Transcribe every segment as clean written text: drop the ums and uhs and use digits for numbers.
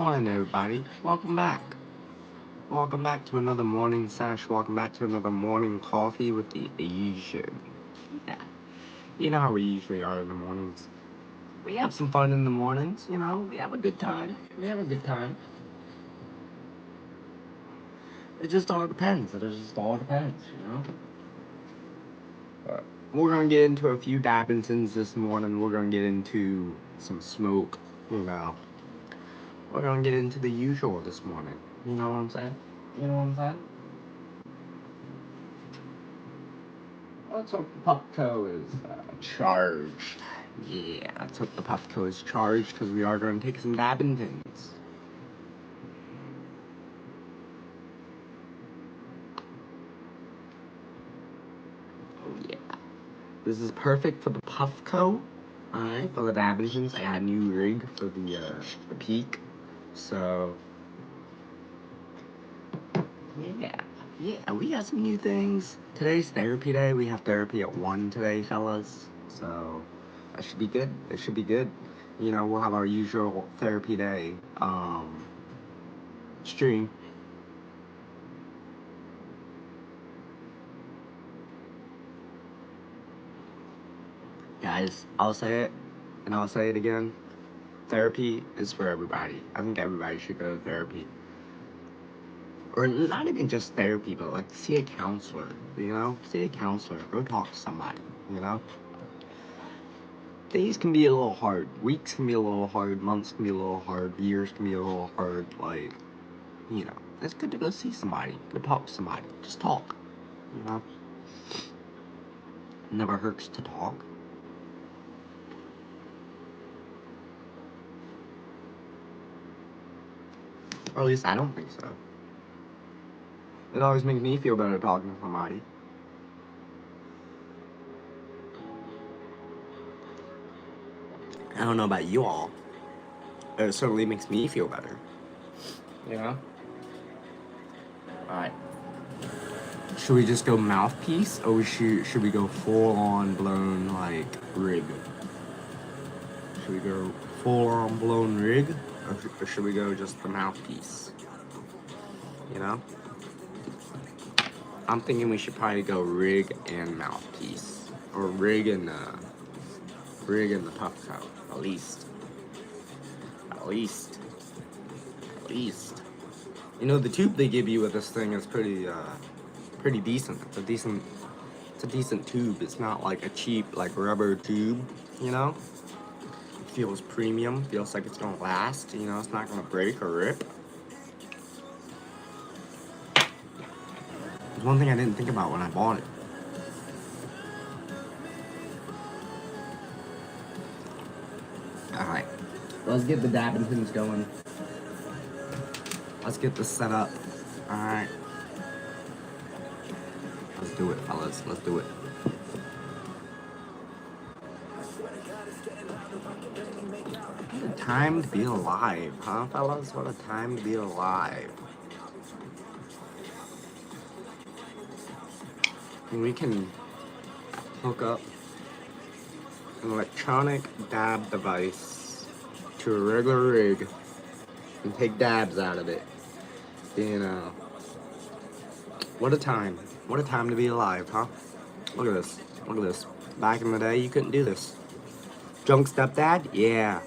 morning, everybody. Welcome back. Welcome back to another morning sesh. Welcome back to another morning coffee with the Asian. Yeah. You know how we usually are in the mornings. We have some fun in the mornings, we have a good time. We have a good time. It just all depends. But we're gonna get into a few Dabbingtons this morning. We're gonna get into some smoke, you know. We're gonna get into the usual this morning. You know what I'm saying? Let's hope the Puffco is charged. Yeah, let's hope the Puffco is charged because we are going to take some Dabbingtons. Oh yeah. This is perfect for the Puffco. Alright, for the Dabbingtons. I got a new rig for the peak. So, yeah, we got some new things. Today's therapy day. We have therapy at 1 today, fellas. So, that should be good. It should be good. We'll have our usual therapy day stream. Guys, I'll say it, and I'll say it again. Therapy is for everybody. I think everybody should go to therapy. Or not even just therapy, but like see a counselor, See a counselor. Go talk to somebody, Days can be a little hard. Weeks can be a little hard. Months can be a little hard. Years can be a little hard. It's good to go see somebody. Go talk to somebody. Just talk, Never hurts to talk. Or at least I don't think so. It always makes me feel better talking to somebody. I don't know about you all. It certainly makes me feel better. Alright. Should we just go mouthpiece, or should we go full-on blown, rig? Should we go full-on blown rig, or should we go just the mouthpiece? I'm thinking we should probably go rig and mouthpiece. Or rig and the Puffco, at least. The tube they give you with this thing is pretty decent. It's a decent tube. It's not like a cheap rubber tube, It feels premium, feels like it's gonna last, it's not gonna break or rip. There's one thing I didn't think about when I bought it. Alright, let's get the Dabbingtons going. Let's get this set up. Alright. Let's do it, fellas. Let's do it. What a time to be alive, huh, fellas? What a time to be alive. And we can hook up an electronic dab device to a regular rig and take dabs out of it. What a time. What a time to be alive, huh? Look at this. Back in the day, you couldn't do this. Drunk stepdad? Yeah.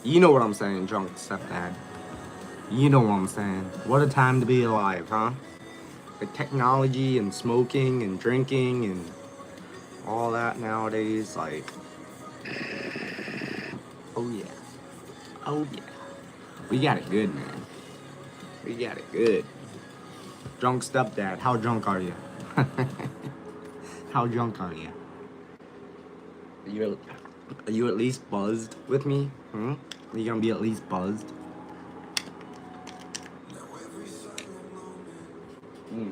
You know what I'm saying, drunk stepdad. You know what I'm saying. What a time to be alive, huh? The technology and smoking and drinking and all that nowadays, oh yeah. We got it good, man. We got it good. Drunk stepdad, how drunk are you? How drunk are you? Are you at least buzzed with me? Are you gonna be at least buzzed? Yeah.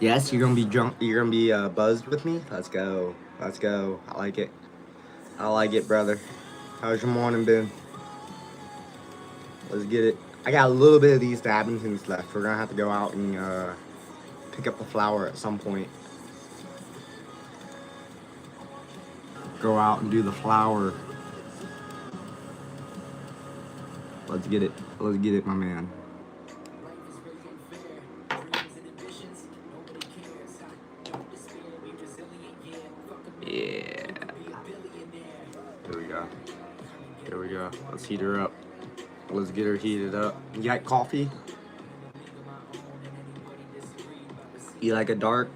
Yes, you're gonna be drunk. You're gonna be buzzed with me. Let's go. I like it, brother. How's your morning been? Let's get it. I got a little bit of these Dabbingtons left. We're gonna have to go out and pick up the flower at some point. go out and do the flower. Let's get it. Let's get it, my man. Yeah. Here we go. Here we go. Let's heat her up. Let's get her heated up. You got coffee? You like a dark,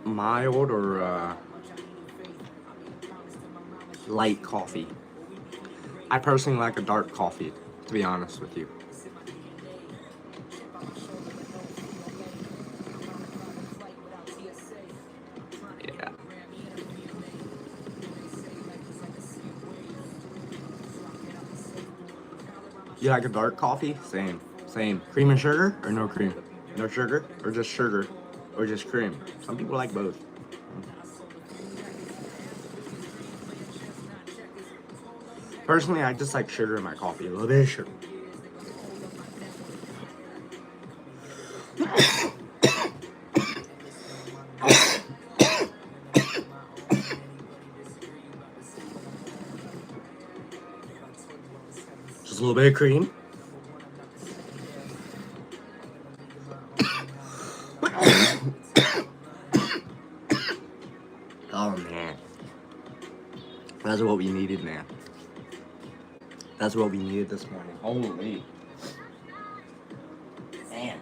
mild, or light coffee? I personally like a dark coffee, to be honest with you. Yeah. You like a dark coffee? Same. Same. Cream and sugar or no cream? No sugar or just sugar or just cream? Some people like both. Personally, I just like sugar in my coffee. A little bit of sugar. Just a little bit of cream. Oh man. That's what we needed, man. That's what we needed this morning. Holy. Man.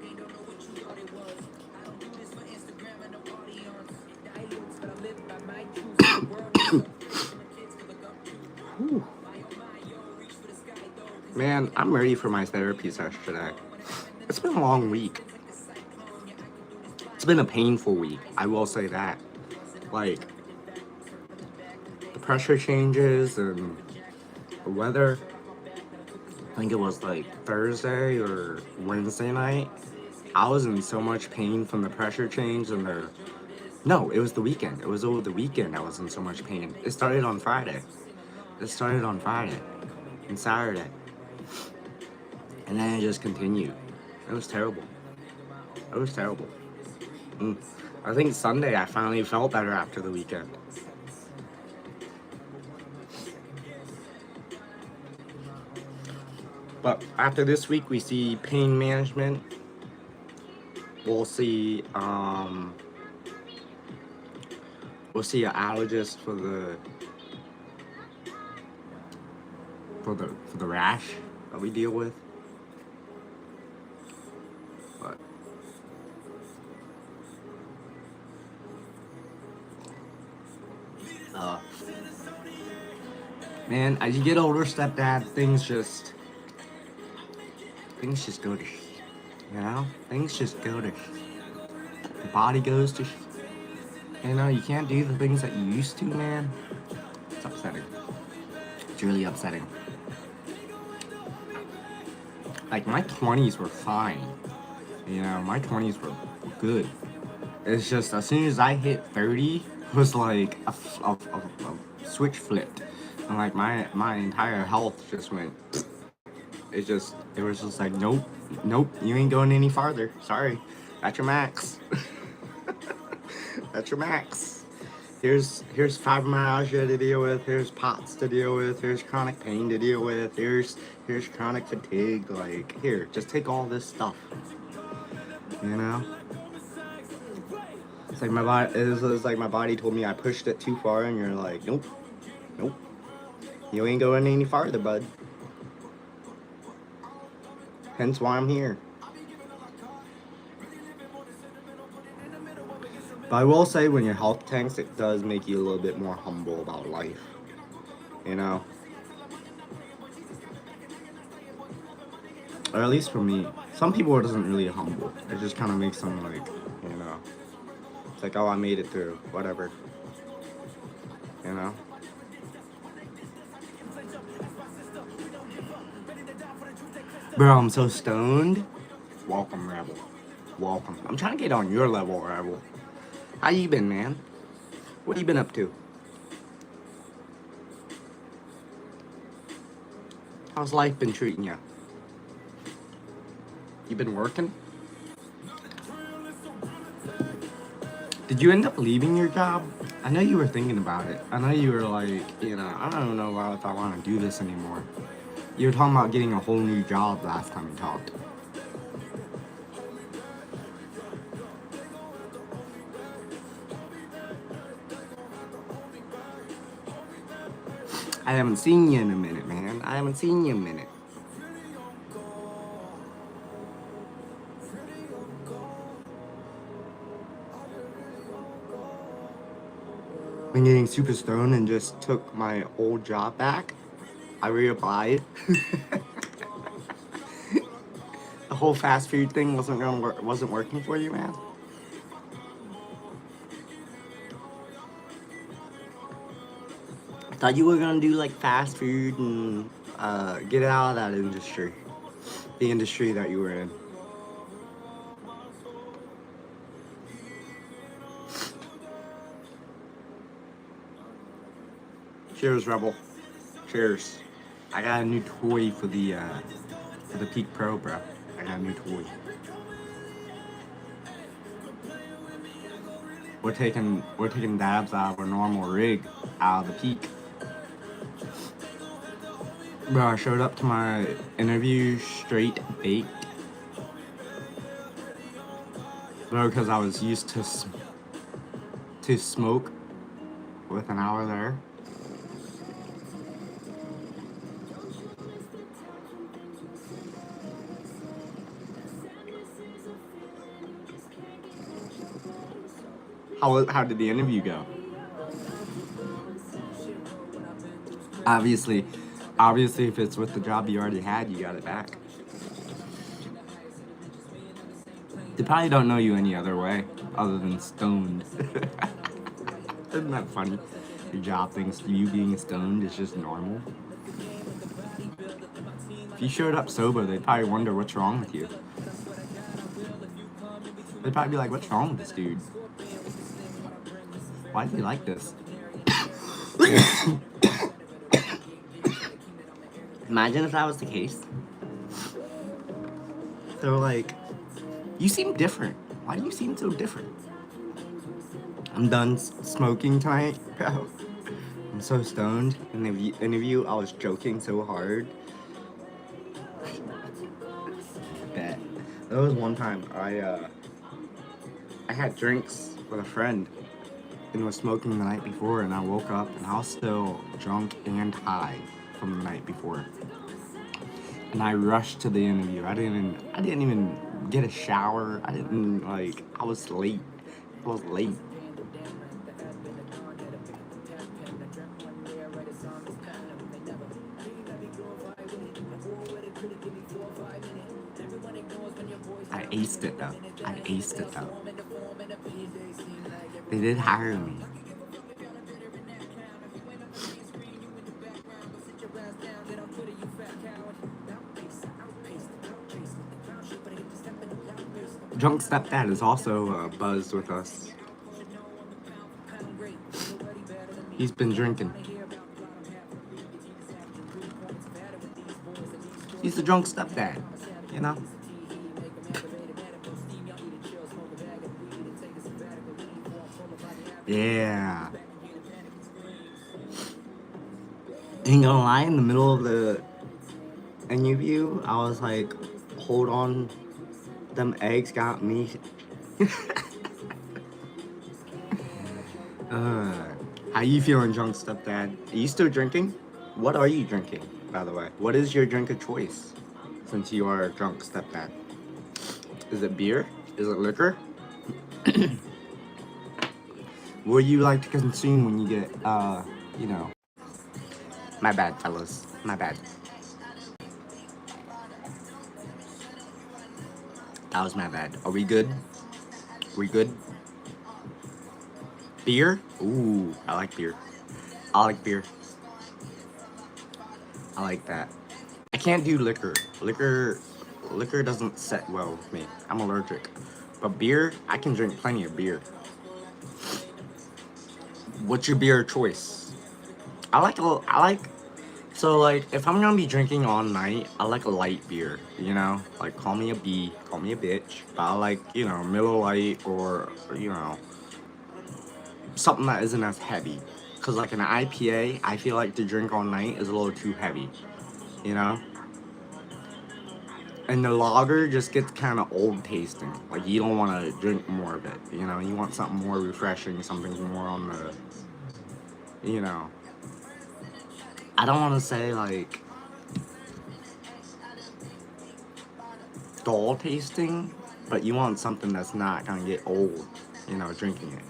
Whew. Man, I'm ready for my therapy session today. It's been a long week. It's been a painful week. I will say that. Like, the pressure changes and the weather. I think it was like Thursday or Wednesday night. I was in so much pain from the pressure change and the... No, it was the weekend. It was over the weekend I was in so much pain. It started on Friday. It started on Friday and Saturday. And then it just continued. It was terrible. It was terrible. I think Sunday I finally felt better after the weekend. But after this week we see pain management. We'll see an allergist for the rash that we deal with. But man, as you get older, stepdad, things just go to shit. You know? Things just go to shit. The body goes to shit. You know, you can't do the things that you used to, man. It's upsetting. It's really upsetting. Like, my 20s were fine. You know, my 20s were good. It's just, as soon as I hit 30, it was like a switch flipped. And like, my entire health just went... It was just like, nope, you ain't going any farther. Sorry. That's your max. That's your max. Here's fibromyalgia to deal with. Here's POTS to deal with. Here's chronic pain to deal with. Here's chronic fatigue. Like, here, just take all this stuff. You know? It's like my body. It's like my body told me I pushed it too far, and you're like, nope. You ain't going any farther, bud. Hence why I'm here. But I will say, when your health tanks, it does make you a little bit more humble about life. You know? Or at least for me. Some people it doesn't really humble. It just kind of makes them like, you know. It's like, oh, I made it through. Whatever. You know? Bro, I'm so stoned. Welcome, Rebel. Welcome. I'm trying to get on your level, Rebel. How you been, man? What you been up to? How's life been treating you? You been working? Did you end up leaving your job? I know you were thinking about it. I know you were like, I don't know if I want to do this anymore. You were talking about getting a whole new job last time we talked. I haven't seen you in a minute, man. I haven't seen you in a minute. Been getting super stoned and just took my old job back. I reapplied. The whole fast food thing wasn't working for you, man. I thought you were gonna do like fast food and get out of that industry, the industry that you were in. Cheers, Rebel. Cheers. I got a new toy for the Peak Pro, bro. I got a new toy. We're taking dabs out of our normal rig, out of the Peak. Bro, I showed up to my interview straight baked. Bro, because I was used to smoke with an hour there. How did the interview go? Obviously, if it's with the job you already had, you got it back. They probably don't know you any other way other than stoned. Isn't that funny? Your job thinks you being stoned is just normal. If you showed up sober, they'd probably wonder what's wrong with you. They'd probably be like, what's wrong with this dude? Why do you like this? Imagine if that was the case. They were like, you seem different. Why do you seem so different? I'm done smoking tonight, bro. I'm so stoned. In the interview, I was joking so hard. Bet. There was one time I had drinks with a friend and was smoking the night before, and I woke up and I was still drunk and high from the night before. And I rushed to the interview. I didn't even get a shower. I was late. I was late. I aced it though. They did hire me. Drunk Stepdad is also buzzed with us. He's been drinking. He's the drunk stepdad, you know? Yeah. Ain't gonna lie, in the middle of the interview, I was like, hold on, them eggs got me. How you feeling, drunk stepdad? Are you still drinking? What are you drinking, by the way? What is your drink of choice, since you are a drunk stepdad? Is it beer? Is it liquor? What do you like to consume when you get, My bad, fellas. My bad. That was my bad. Are we good? We good? Beer? Ooh, I like beer. I like beer. I like that. I can't do liquor. Liquor doesn't set well with me. I'm allergic. But beer, I can drink plenty of beer. What's your beer choice? So like if I'm gonna be drinking all night, I like a light beer, you know? Like call me a B, call me a bitch. But I like, Miller Lite or something that isn't as heavy. Because like an IPA, I feel like to drink all night is a little too heavy, you know? And the lager just gets kind of old tasting. Like you don't want to drink more of it, you know? You want something more refreshing, something more on the, you know. I don't want to say like dull tasting, but you want something that's not gonna get old, you know, drinking it.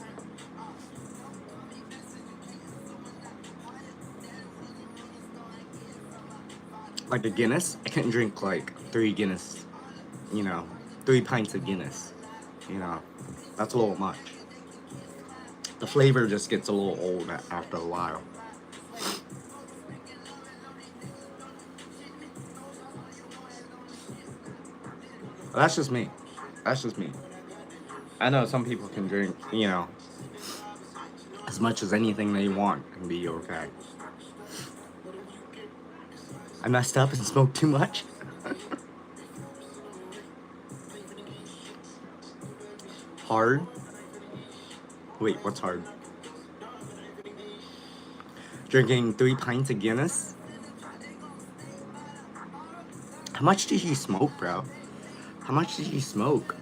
Like a Guinness, I couldn't drink like 3 Guinness, you know, 3 pints of Guinness, you know, that's a little much. The flavor just gets a little old after a while. But that's just me. That's just me. I know some people can drink, you know, as much as anything they want and be okay. I messed up and smoked too much. Hard? Wait, what's hard? Drinking 3 pints of Guinness? How much did you smoke, bro? How much did you smoke?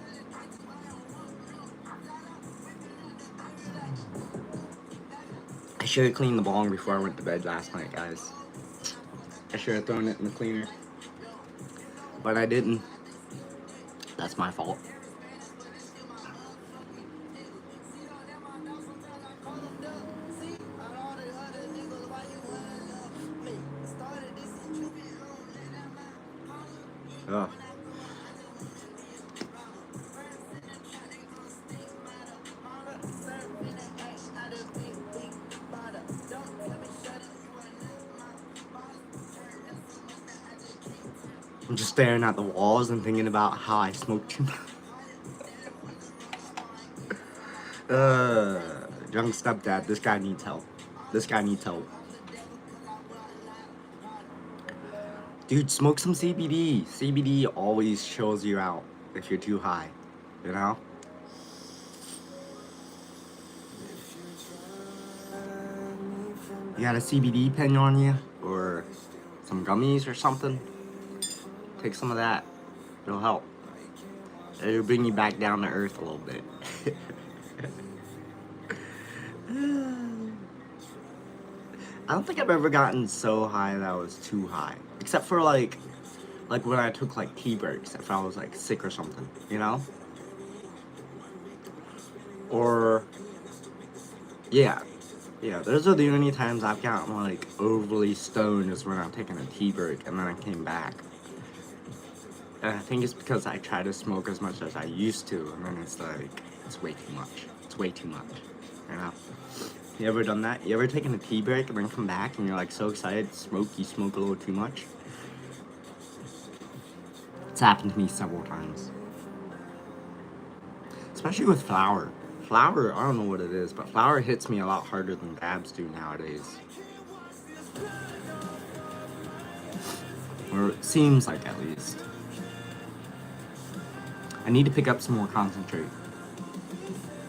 I should have cleaned the bong before I went to bed last night, guys. I should have thrown it in the cleaner. But I didn't. That's my fault. Ugh. I'm just staring at the walls and thinking about how I smoked too much. Young stepdad, this guy needs help. This guy needs help. Dude, smoke some CBD. CBD always shows you out if you're too high, you know? You got a CBD pen on you? Or some gummies or something? Take some of that. It'll help. It'll bring you back down to earth a little bit. I don't think I've ever gotten so high that I was too high. Except for like when I took like tea breaks, if I was like sick or something, you know? Or, yeah. Yeah, those are the only times I've gotten like overly stoned is when I'm taking a tea break and then I came back. And I think it's because I try to smoke as much as I used to, and then it's like, it's way too much. It's way too much, you know? You ever done that? You ever taken a tea break and then come back and you're like so excited to smoke, you smoke a little too much? It's happened to me several times. Especially with flour. Flour, I don't know what it is, but flour hits me a lot harder than dabs do nowadays. Or it seems like, at least. I need to pick up some more concentrate.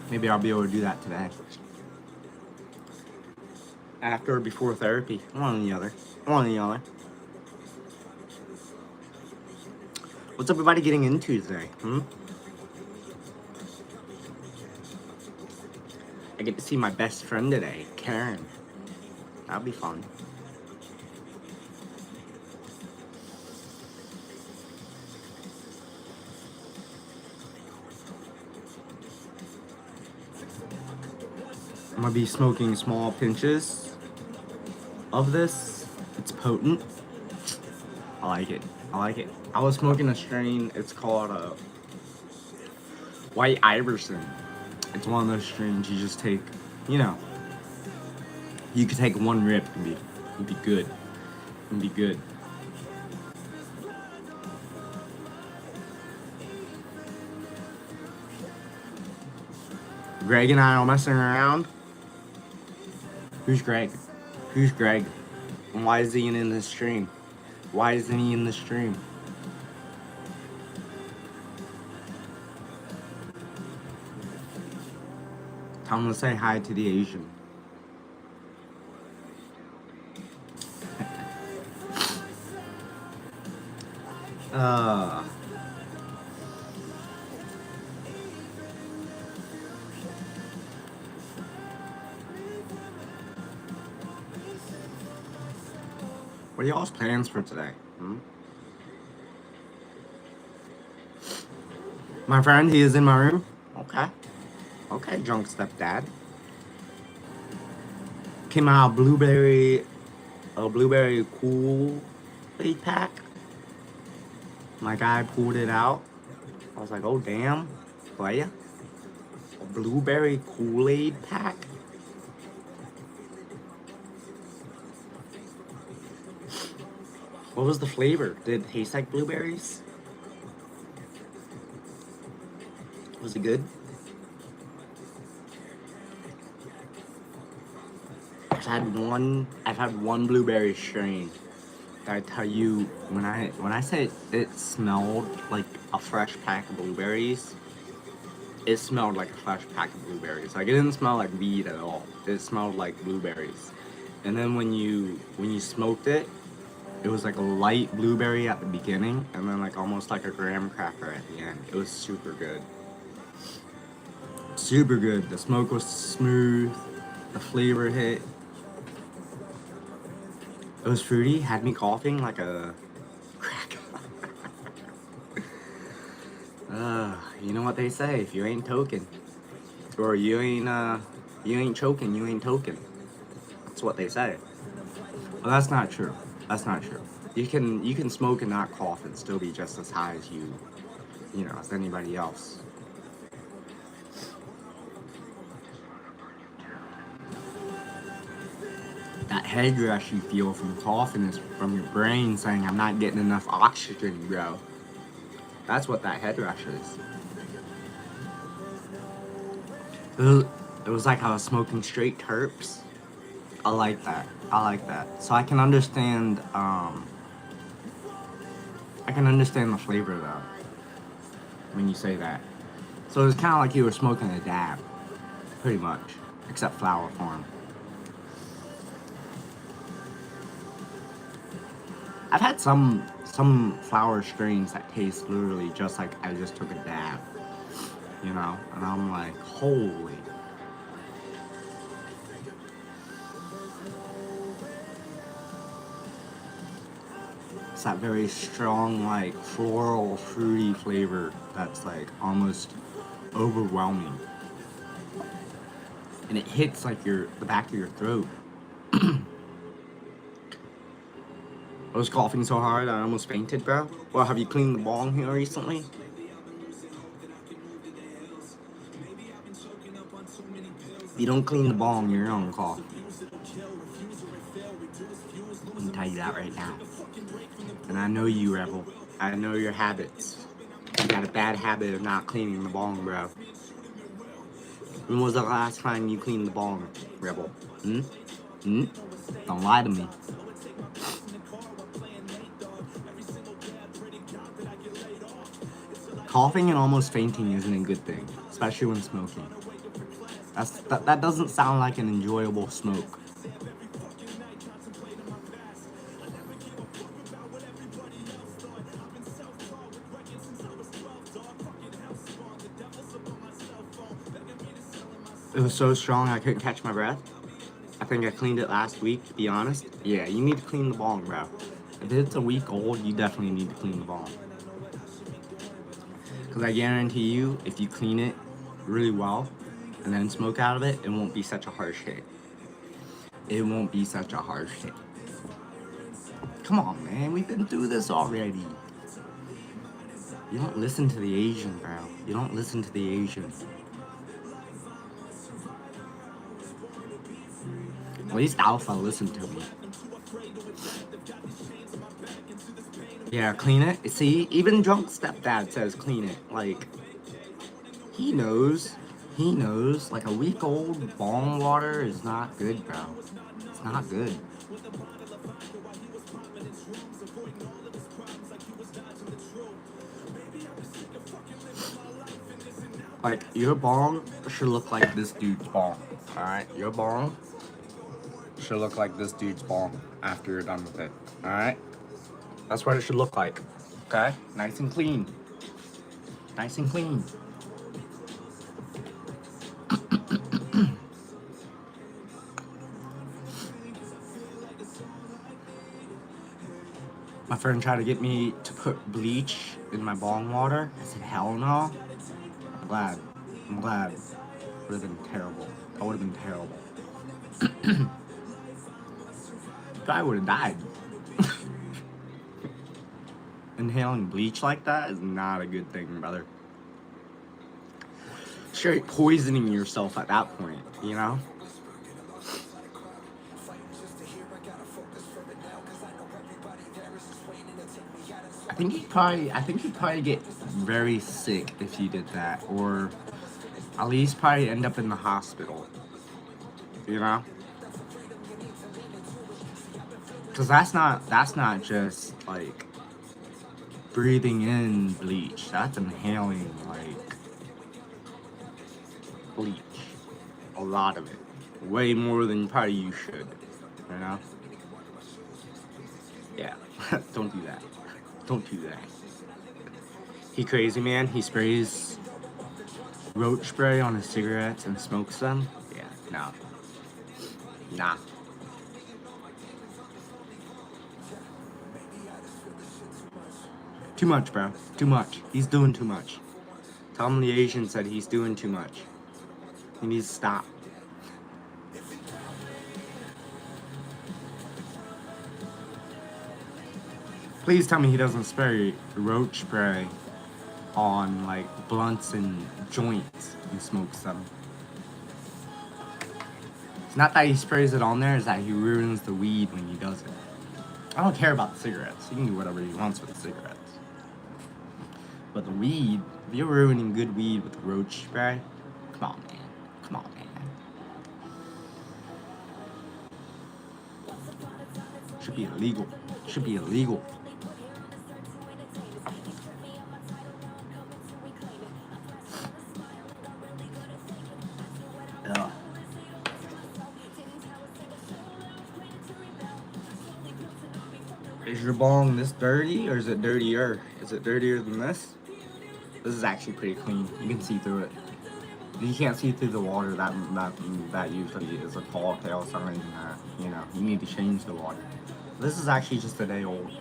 Maybe I'll be able to do that today. After or before therapy. One or the other. One or the other. What's everybody getting into today? I get to see my best friend today, Karen. That'll be fun. I'm gonna be smoking small pinches of this. It's potent. I like it. I like it. I was smoking a strain, it's called White Iverson. It's one of those strains you just take, you know. You could take one rip and be good. And be good. Greg and I are messing around. Who's Greg? Who's Greg? And why is he in the stream? Why isn't he in the stream? Tell him to say hi to the Asian. Uh, what are y'all's plans for today? My friend, he is in my room. Okay. Okay, drunk stepdad. Came out a blueberry Kool-Aid pack. My guy pulled it out. I was like, oh damn, playa. A blueberry Kool-Aid pack. What was the flavor? Did it taste like blueberries? Was it good? I've had one blueberry strain. I tell you, when I say it smelled like a fresh pack of blueberries, it smelled like a fresh pack of blueberries. Like it didn't smell like weed at all. It smelled like blueberries. And then when you smoked it, it was like a light blueberry at the beginning, and then like almost like a graham cracker at the end. It was super good. Super good. The smoke was smooth. The flavor hit. It was fruity. Had me coughing like a crack. You know what they say? If you ain't token, or you ain't choking, you ain't token. That's what they say. Well, that's not true. That's not true. You can smoke and not cough and still be just as high as as anybody else. That head rush you feel from coughing is from your brain saying, I'm not getting enough oxygen, bro. That's what that head rush is. It was like I was smoking straight terps. I like that. I like that. So I can understand the flavor though. When you say that. So it's kinda like you were smoking a dab. Pretty much. Except flower form. I've had some flower strains that taste literally just like I just took a dab. And I'm like, holy. It's that very strong, like, floral, fruity flavor that's, like, almost overwhelming. And it hits, like, the back of your throat. I was coughing so hard I almost fainted, bro. Well, have you cleaned the bong here recently? If you don't clean the bong, you're gonna cough. I can tell you that right now. And I know you, Rebel. I know your habits. You got a bad habit of not cleaning the bong, bro. When was the last time you cleaned the bong, Rebel? Don't lie to me. Coughing and almost fainting isn't a good thing, especially when smoking. That doesn't sound like an enjoyable smoke. It was so strong I couldn't catch my breath. I think I cleaned it last week, to be honest. Yeah, you need to clean the bong, bro. If it's a week old, you definitely need to clean the bong. Because I guarantee you, if you clean it really well and then smoke out of it, it won't be such a harsh hit. It won't be such a harsh hit. Come on, man. We've been through this already. You don't listen to the Asian, bro. You don't listen to the Asian. At least Alpha listened to me. Yeah, clean it. See, even drunk stepdad says clean it. Like, he knows. He knows. Like, a week old bong water is not good, bro. It's not good. Like, your bong should look like this dude's bong. Alright? Your bong should look like this dude's bong after you're done with it. Alright? That's what it should look like. Okay? Nice and clean. Nice and clean. My friend tried to get me to put bleach in my bong water. I said, hell no. I'm glad. I'm glad. Would have been terrible. That would have been terrible. I would have died. Inhaling bleach like that is not a good thing, brother. Straight poisoning yourself at that point, you know? I think you'd probably get very sick if you did that, or at least probably end up in the hospital. You know? Because that's not just like breathing in bleach. That's inhaling like bleach. A lot of it. Way more than probably you should. You know? Yeah. Don't do that. Don't do that. He crazy, man. He sprays roach spray on his cigarettes and smokes them. Yeah, nah. Nah. Too much, bro. Too much. He's doing too much. Tom the Asian said he's doing too much. He needs to stop. Please tell me he doesn't spray roach spray on like blunts and joints and smokes them. It's not that he sprays it on there, it's that he ruins the weed when he does it. I don't care about the cigarettes. He can do whatever he wants with the cigarettes. But the weed, if you're ruining good weed with roach spray, come on, man. Come on, man. Should be illegal. Should be illegal. Ugh. Is your bong this dirty, or is it dirtier? Is it dirtier than this? This is actually pretty clean. You can see through it. You can't see through the water. That usually is a tall tale sign that, you know, you need to change the water. This is actually just a day old.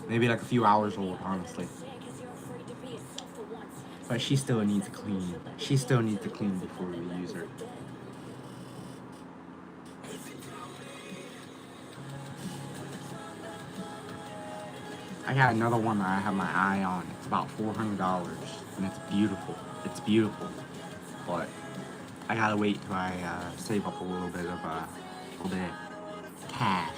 Maybe like a few hours old, honestly. But she still needs to clean. She still needs to clean before we use her. I got another one that I have my eye on. It's about $400, and it's beautiful. It's beautiful, but I gotta wait till I save up a little bit of cash.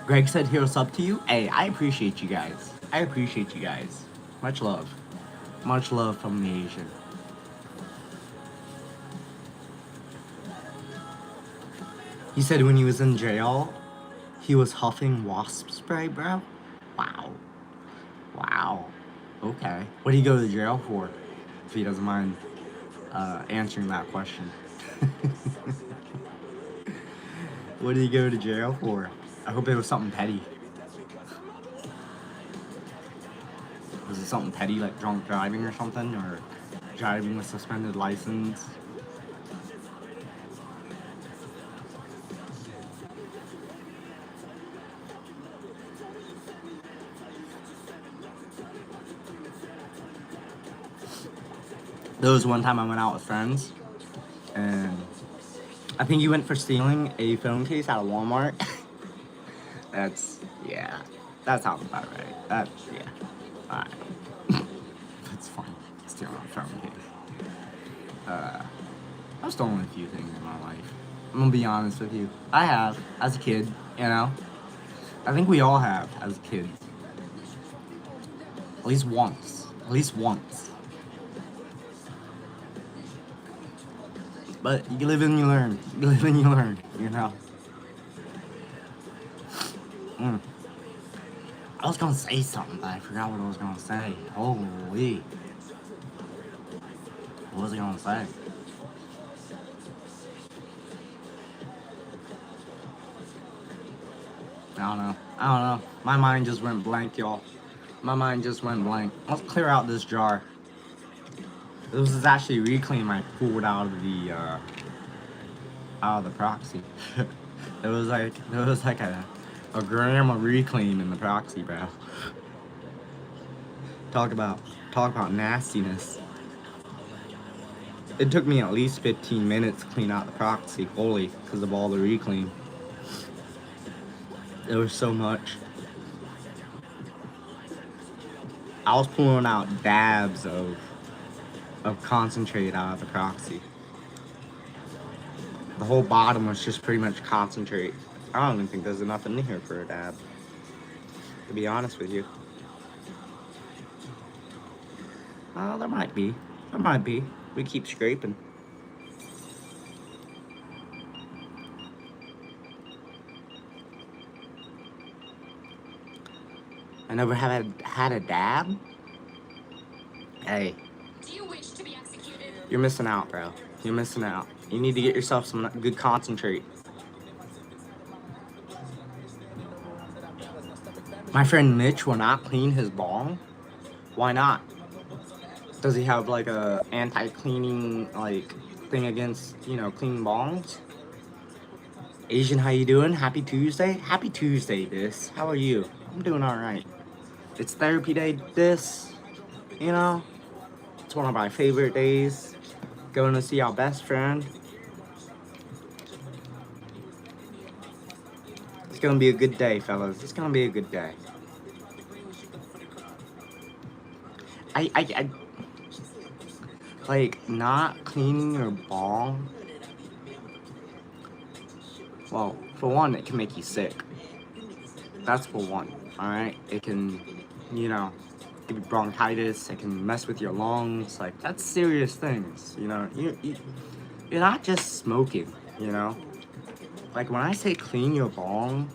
Greg said he'll sub to you. Hey, I appreciate you guys. I appreciate you guys. Much love. Much love from the Asian. He said when he was in jail, he was huffing wasp spray, bro? Wow. Wow. Okay. What did he go to jail for? If he doesn't mind answering that question. What did he go to jail for? I hope it was something petty. Was it something petty like drunk driving or something? Or driving with suspended license? There was one time I went out with friends, and I think you went for stealing a phone case out of Walmart. That sounds about right. Alright. That's fine. Stealing a phone case. I've stolen a few things in my life. I'm gonna be honest with you. I have, as a kid, you know? I think we all have, as a kid. At least once. At least once. But you live and you learn. You live and you learn, you know? I was gonna say something, but I forgot what I was gonna say. Holy. What was I gonna say? I don't know. My mind just went blank, y'all. My mind just went blank. Let's clear out this jar. This is actually reclaim I pulled out of the proxy. There was like a gram of reclaim in the proxy, bro. Talk about nastiness. It took me at least 15 minutes to clean out the proxy fully because of all the reclaim. There was so much. I was pulling out dabs of concentrate out of the proxy. The whole bottom was just pretty much concentrate. I don't even think there's enough in here for a dab, to be honest with you. Oh, there might be. There might be. We keep scraping. I never had a dab. Hey, Do you wish to be executed? you're missing out, bro. You're missing out. You need to get yourself some good concentrate. My friend Mitch will not clean his bong. Why not? Does he have like a anti-cleaning like thing against, you know, clean bongs? Asian, how you doing? Happy Tuesday? Happy Tuesday, this. How are you? I'm doing alright. It's therapy day, this. You know? It's one of my favorite days. Going to see our best friend. It's gonna be a good day, fellas. It's gonna be a good day. I like not cleaning your bong. Well, for one, it can make you sick. That's for one. Alright? It can, you know, give you bronchitis. It can mess with your lungs. Like, that's serious things. You know, you're not just smoking, you know? Like, when I say clean your bong,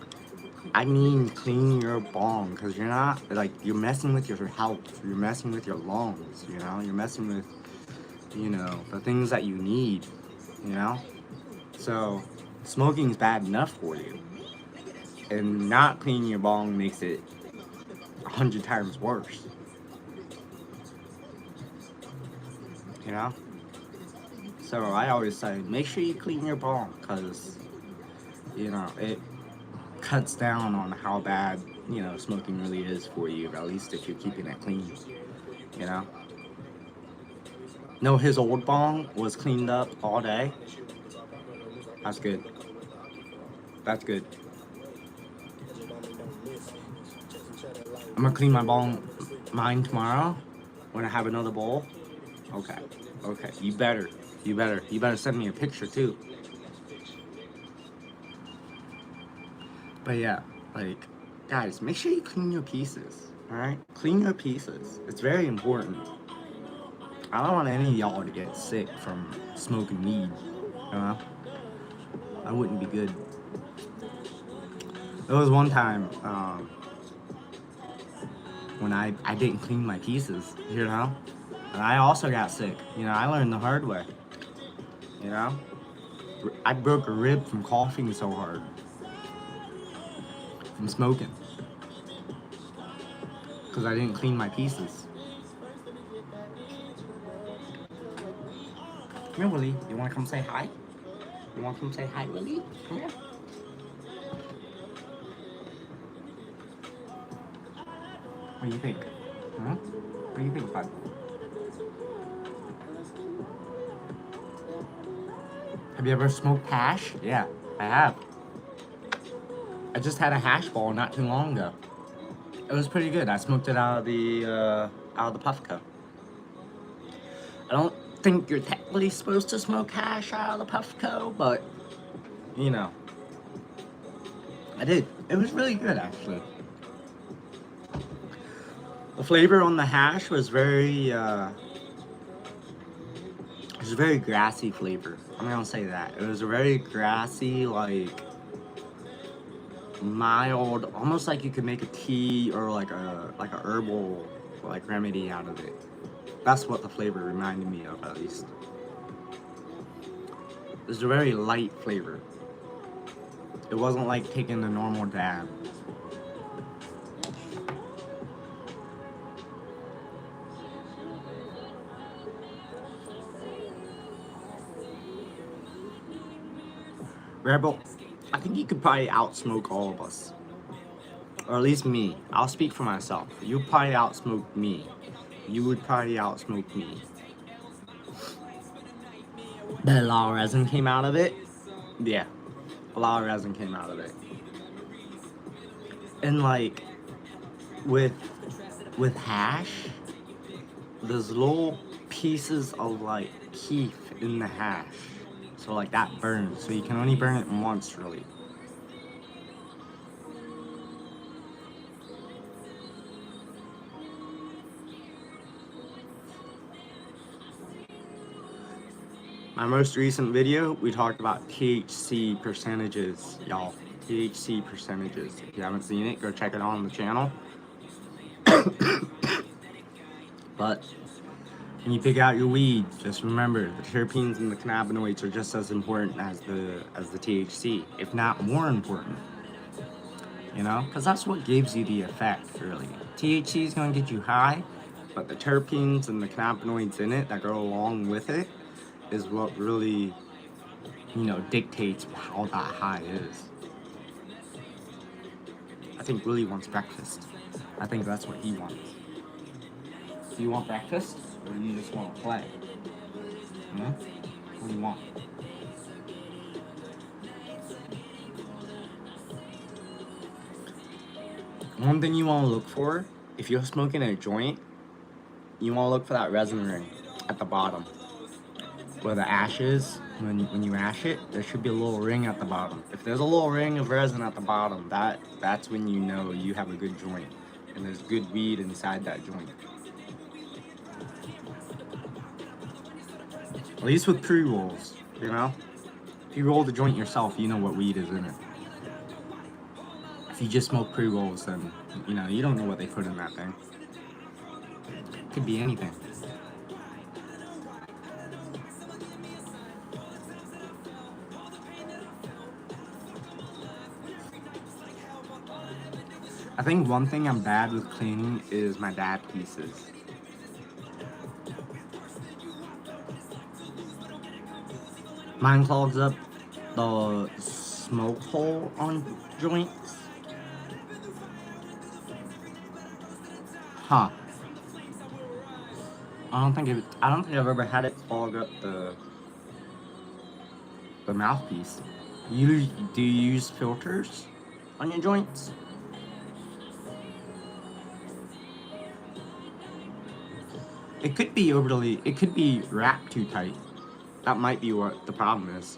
I mean clean your bong. Because you're not, like, you're messing with your health. You're messing with your lungs, you know? You're messing with, you know, the things that you need, you know? So, smoking is bad enough for you. And not cleaning your bong makes it 100 times worse. You know? So I always say, make sure you clean your bong, because, you know, it cuts down on how bad, you know, smoking really is for you, at least if you're keeping it clean, you know? No, his old bong was cleaned up all day. That's good. That's good. I'm gonna clean mine tomorrow when I have another bowl. Okay. Okay. You better send me a picture too. But yeah, like, guys, make sure you clean your pieces. Alright? Clean your pieces. It's very important. I don't want any of y'all to get sick from smoking weed. You know? That wouldn't be good. There was one time, when I didn't clean my pieces, you know? And I also got sick. You know, I learned the hard way. You know? I broke a rib from coughing so hard. From smoking. Because I didn't clean my pieces. Come here, Willie. You want to come say hi? You want to come say hi, Willie? Come here. What do you think? Huh? What do you think, bud? Have you ever smoked hash? Yeah, I have. I just had a hash ball not too long ago. It was pretty good. I smoked it out of the Puffco. I don't think you're technically supposed to smoke hash out of the Puffco, but you know, I did. It was really good, actually. The flavor on the hash was very grassy flavor. I'm gonna say that. It was a very grassy, like, mild, almost like you could make a tea or like a herbal like remedy out of it. That's what the flavor reminded me of, at least. It's a very light flavor. It wasn't like taking a normal dab. Rebel, I think you could probably outsmoke all of us. Or at least me. I'll speak for myself. You probably outsmoke me. You would probably outsmoke me. But a lot of resin came out of it. Yeah. A lot of resin came out of it. And like with hash, there's little pieces of like keef in the hash. So like that burns. So you can only burn it once really. My most recent video, we talked about THC percentages, y'all. THC percentages. If you haven't seen it, go check it out on the channel. But when you pick out your weed, just remember the terpenes and the cannabinoids are just as important as the THC, if not more important. You know, because that's what gives you the effect, really. THC is going to get you high, but the terpenes and the cannabinoids in it that go along with it is what really, you know, dictates how that high is. I think Willie wants breakfast. I think that's what he wants. Do you want breakfast, or do you just want to play? Hmm? What do you want? One thing you want to look for, if you're smoking a joint, you want to look for that resin ring at the bottom. Where the ash is, when you ash it, there should be a little ring at the bottom. If there's a little ring of resin at the bottom, that's when you know you have a good joint. And there's good weed inside that joint. At least with pre-rolls, you know? If you roll the joint yourself, you know what weed is in it. If you just smoke pre-rolls, then, you know, you don't know what they put in that thing. It could be anything. I think one thing I'm bad with cleaning is my dab pieces. Mine clogs up the smoke hole on joints. Huh. I don't think I've ever had it clog up the mouthpiece. Do you use filters on your joints? It could be wrapped too tight. That might be what the problem is.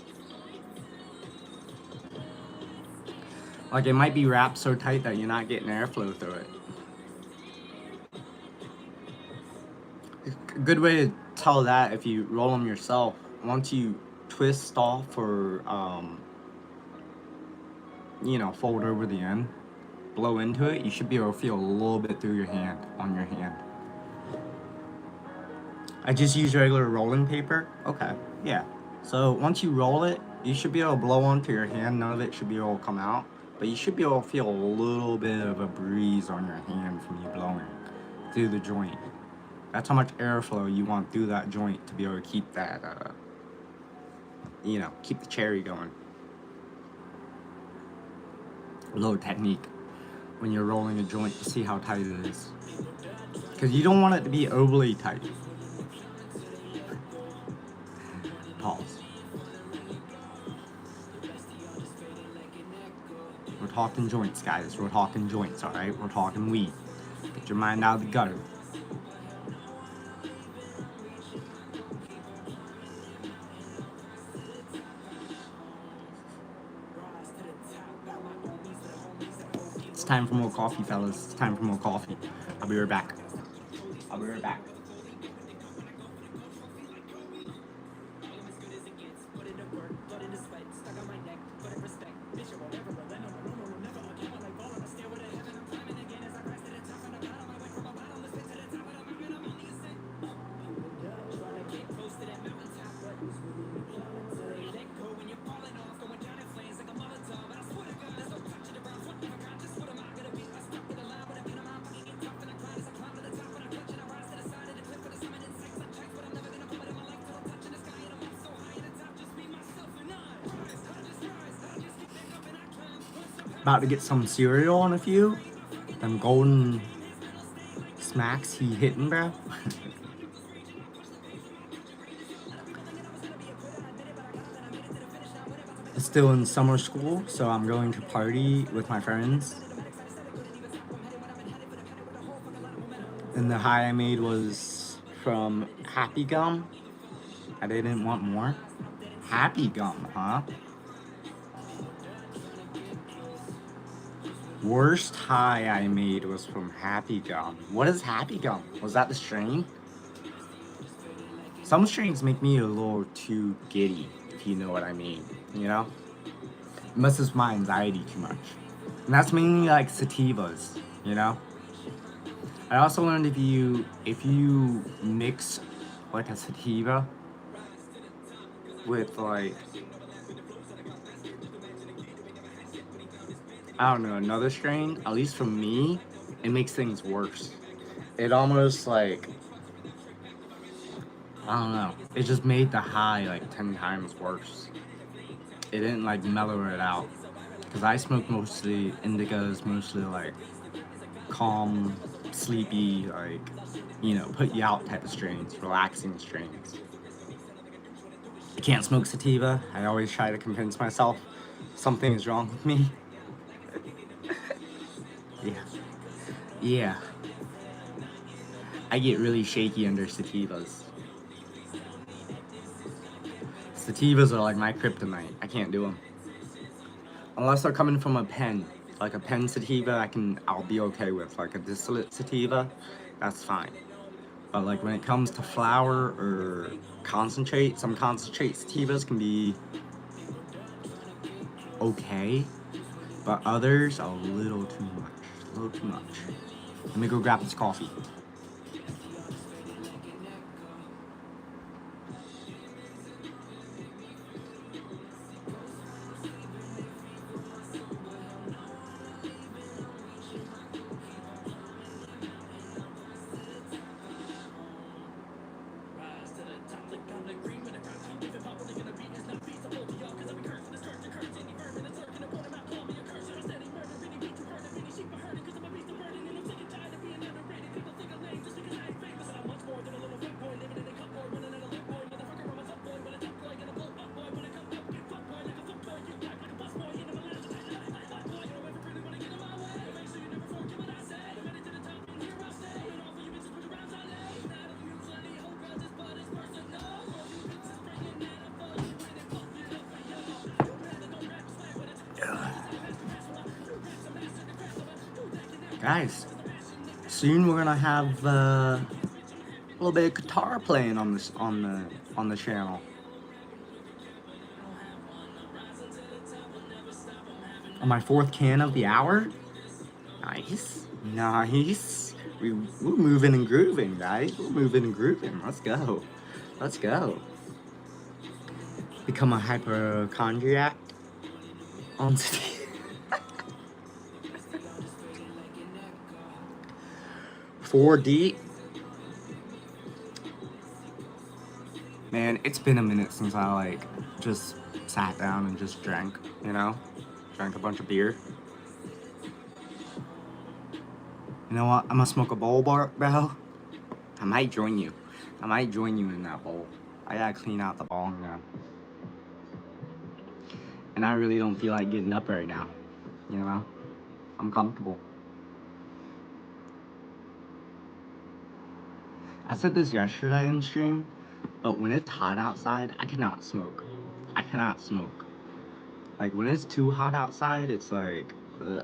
Like it might be wrapped so tight that you're not getting airflow through it. A good way to tell that, if you roll them yourself, once you twist off or you know, fold over the end, blow into it, you should be able to feel a little bit through your hand, on your hand. I just use regular rolling paper. Okay, yeah. So once you roll it, you should be able to blow onto your hand. None of it should be able to come out, but you should be able to feel a little bit of a breeze on your hand from you blowing through the joint. That's how much airflow you want through that joint to be able to keep that, you know, keep the cherry going. A little technique when you're rolling a joint to see how tight it is. Because you don't want it to be overly tight. Pause. We're talking joints, guys. We're talking joints, alright? We're talking weed. Get your mind out of the gutter. It's time for more coffee, fellas. It's time for more coffee. I'll be right back. I'll be right back. About to get some cereal in a few. Them golden smacks he hitting, bro. Still in summer school, so I'm going to party with my friends. And the high I made was from Happy Gum. I didn't want more. Happy Gum, huh? Worst high I made was from Happy Gum. What is Happy Gum? Was that the strain? Some strains make me a little too giddy, if you know what I mean. You know? It messes my anxiety too much. And that's mainly like sativas, you know? I also learned if you mix like a sativa with like, I don't know, another strain, at least for me, it makes things worse. It almost like, I don't know, it just made the high like 10 times worse. It didn't like mellow it out. Because I smoke mostly indicas, mostly like calm, sleepy, like, you know, put you out type of strains, relaxing strains. I can't smoke sativa. I always try to convince myself something is wrong with me. Yeah. Yeah. I get really shaky under sativas. Sativas are like my kryptonite. I can't do them. Unless they're coming from a pen. Like a pen sativa, I'll be okay with. Like a distillate sativa, that's fine. But like when it comes to flower or concentrate, some concentrate sativas can be okay, but others a little too much. A little too much. Let me go grab this coffee. Guys, soon we're gonna have a little bit of guitar playing on the channel. On my 4th can of the hour. Nice, nice. We're moving and grooving, guys. We're moving and grooving. Let's go. Let's go. Become a hypochondriac on 4D. Man, it's been a minute since I like just sat down and just drank, you know? Drank a bunch of beer. You know what? I'm gonna smoke a bowl, bro. I might join you. I might join you in that bowl. I gotta clean out the bong now. And I really don't feel like getting up right now. You know? I'm comfortable. I said this yesterday in stream, but when it's hot outside, I cannot smoke. I cannot smoke. Like when it's too hot outside, it's like, ugh.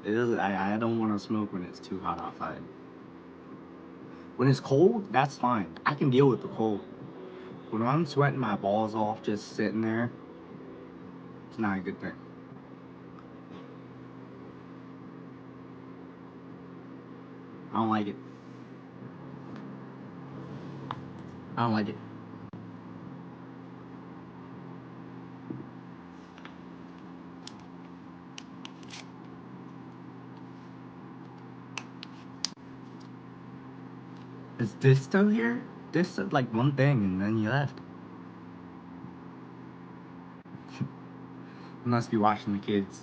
I don't want to smoke when it's too hot outside. When it's cold, that's fine. I can deal with the cold. When I'm sweating my balls off just sitting there, it's not a good thing. I don't like it. I don't like it. Is this still here? This said like one thing and then you left. You must be watching the kids.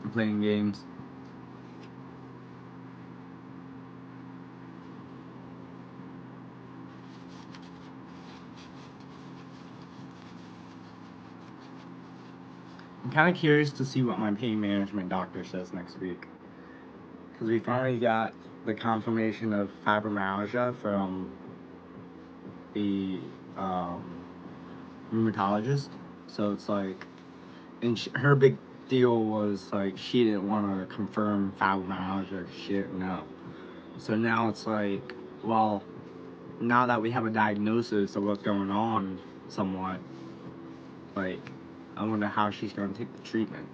I'm playing games. I'm kind of curious to see what my pain management doctor says next week. Because we finally got the confirmation of fibromyalgia from the rheumatologist. So it's like, and her big deal was like she didn't want to confirm fibromyalgia. She didn't know. So now it's like, well, now that we have a diagnosis of what's going on, somewhat, like, I wonder how she's going to take the treatment.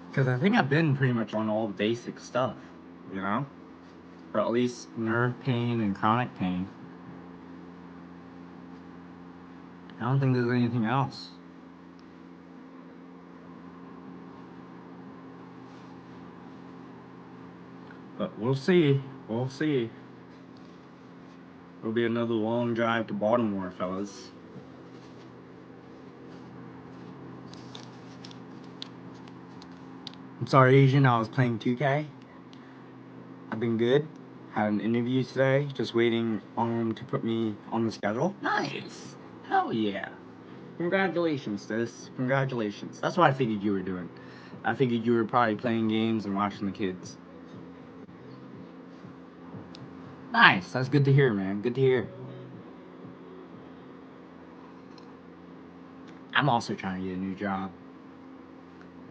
Because I think I've been pretty much on all the basic stuff, you know? Or at least nerve pain and chronic pain. I don't think there's anything else. But we'll see. We'll see. It'll be another long drive to Baltimore, fellas. I'm sorry, Asian. I was playing 2K. I've been good. Had an interview today. Just waiting on him to put me on the schedule. Nice. Hell yeah. Congratulations, sis. Congratulations. That's what I figured you were doing. I figured you were probably playing games and watching the kids. Nice. That's good to hear, man. Good to hear. I'm also trying to get a new job.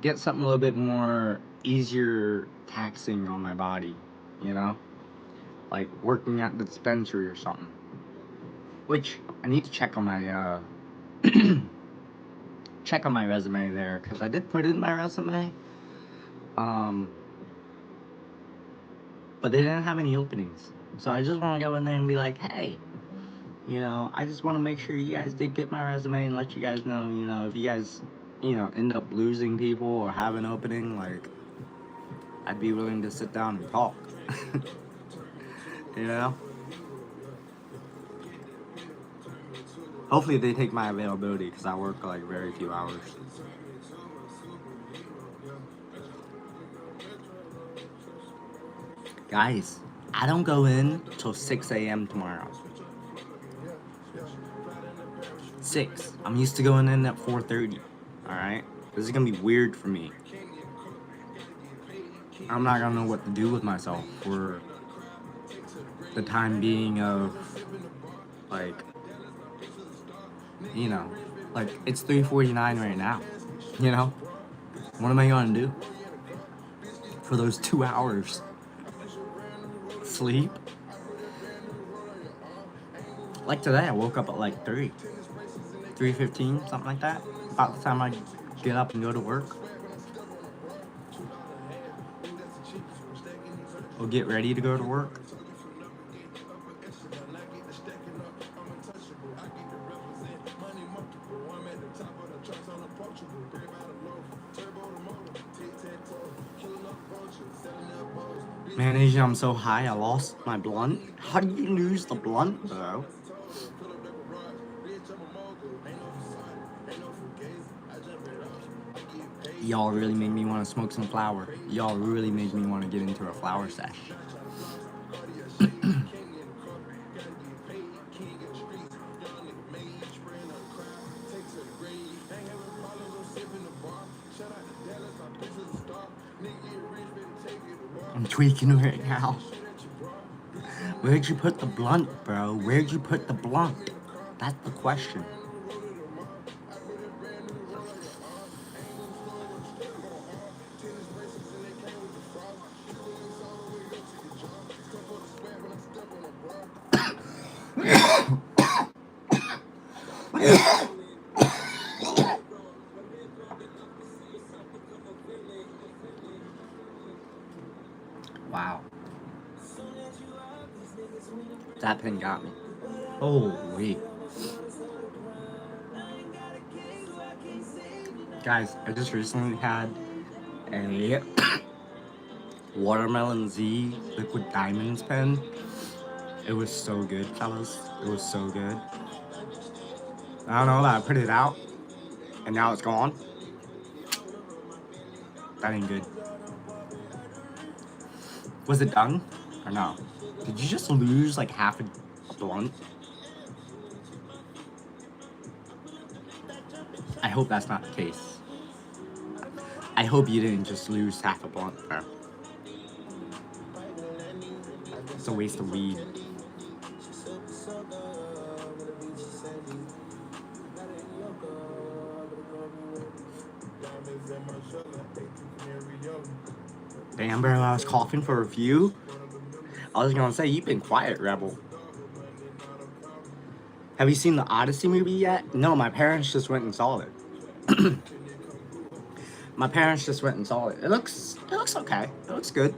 Get something a little bit more easier taxing on my body, you know? Like working at the dispensary or something. Which I need to check on my check on my resume there, because I did put it in my resume. But they didn't have any openings. So I just want to go in there and be like, hey, you know, I just want to make sure you guys did get my resume and let you guys know, you know, if you guys, you know, end up losing people or have an opening, like, I'd be willing to sit down and talk. You know? Hopefully they take my availability, because I work like very few hours. Guys, I don't go in till 6 a.m. tomorrow. 6. I'm used to going in at 4:30. Alright? This is gonna be weird for me. I'm not gonna know what to do with myself for the time being of, like, you know, like, it's 3:49 right now. You know? What am I gonna do for those 2 hours? Sleep? Like today, I woke up at like 3:15, something like that. About the time I get up and go to work. Or get ready to go to work. Man, Asian, I'm so high, I lost my blunt. How do you lose the blunt, bro? Y'all really made me want to smoke some flower. Y'all really made me want to get into a flower sesh. I'm tweaking right now. Where'd you put the blunt, bro? Where'd you put the blunt? That's the question. Wow. That pen got me. Holy. Guys, I just recently had a Watermelon Z Liquid Diamonds pen. It was so good, fellas. It was so good. I don't know, I put it out and now it's gone. That ain't good. Was it done or no? Did you just lose like half a blunt? I hope that's not the case. I hope you didn't just lose half a blunt there. It's a waste of weed. Damn, bro, I was coughing for a few. I was gonna say, you've been quiet, Rebel. Have you seen the Odyssey movie yet? No, my parents just went and saw it. My parents just went and saw it. It looks okay. It looks good.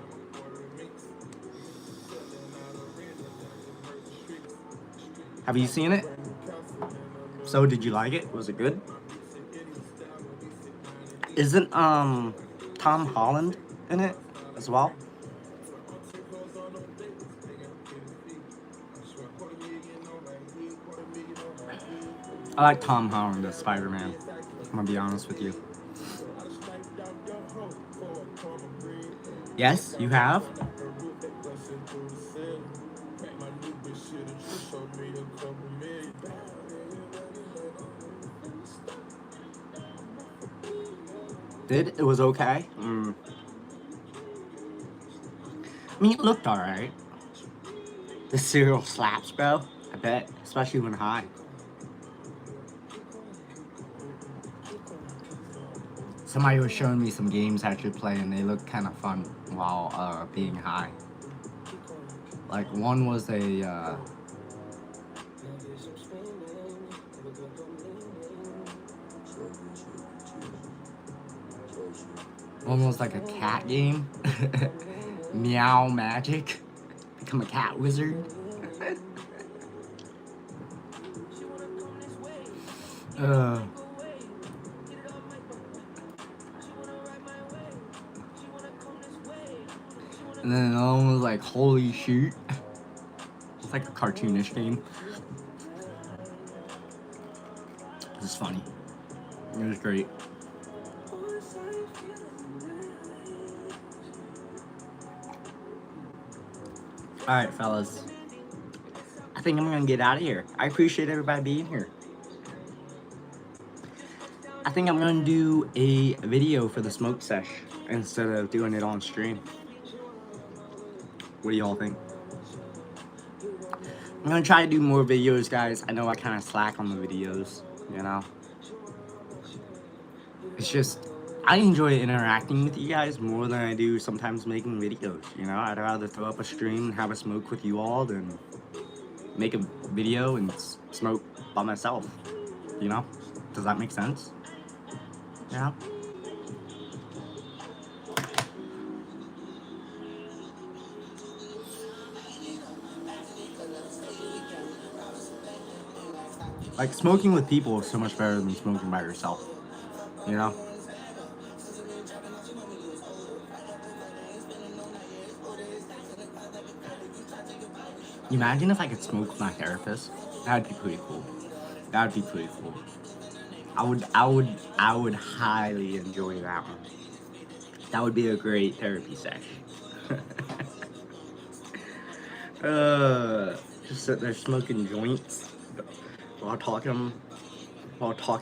Have you seen it? So did you like it? Was it good? Isn't Tom Holland in it as well? I like Tom Holland as Spider-Man. I'm gonna be honest with you. Yes, you have? Did? It was okay? I mean, it looked alright. The cereal slaps, bro. I bet. Especially when high. Somebody was showing me some games I should play and they looked kind of fun while being high. Like one was a one was like a cat game. Meow Magic. Become a cat wizard. And then another one was like Holy Shoot. It's like a cartoonish game. It was funny. It was great. Alright, fellas. I think I'm gonna get out of here. I appreciate everybody being here. I think I'm gonna do a video for the smoke sesh instead of doing it on stream. What do y'all think? I'm gonna try to do more videos, guys. I know I kind of slack on the videos, you know? It's just, I enjoy interacting with you guys more than I do sometimes making videos, you know? I'd rather throw up a stream and have a smoke with you all than make a video and smoke by myself, you know? Does that make sense? Yeah? Like, smoking with people is so much better than smoking by yourself, you know? Imagine if I could smoke with my therapist. That'd be pretty cool. That'd be pretty cool. I would highly enjoy that one. That would be a great therapy session. Just sit there smoking joints while talking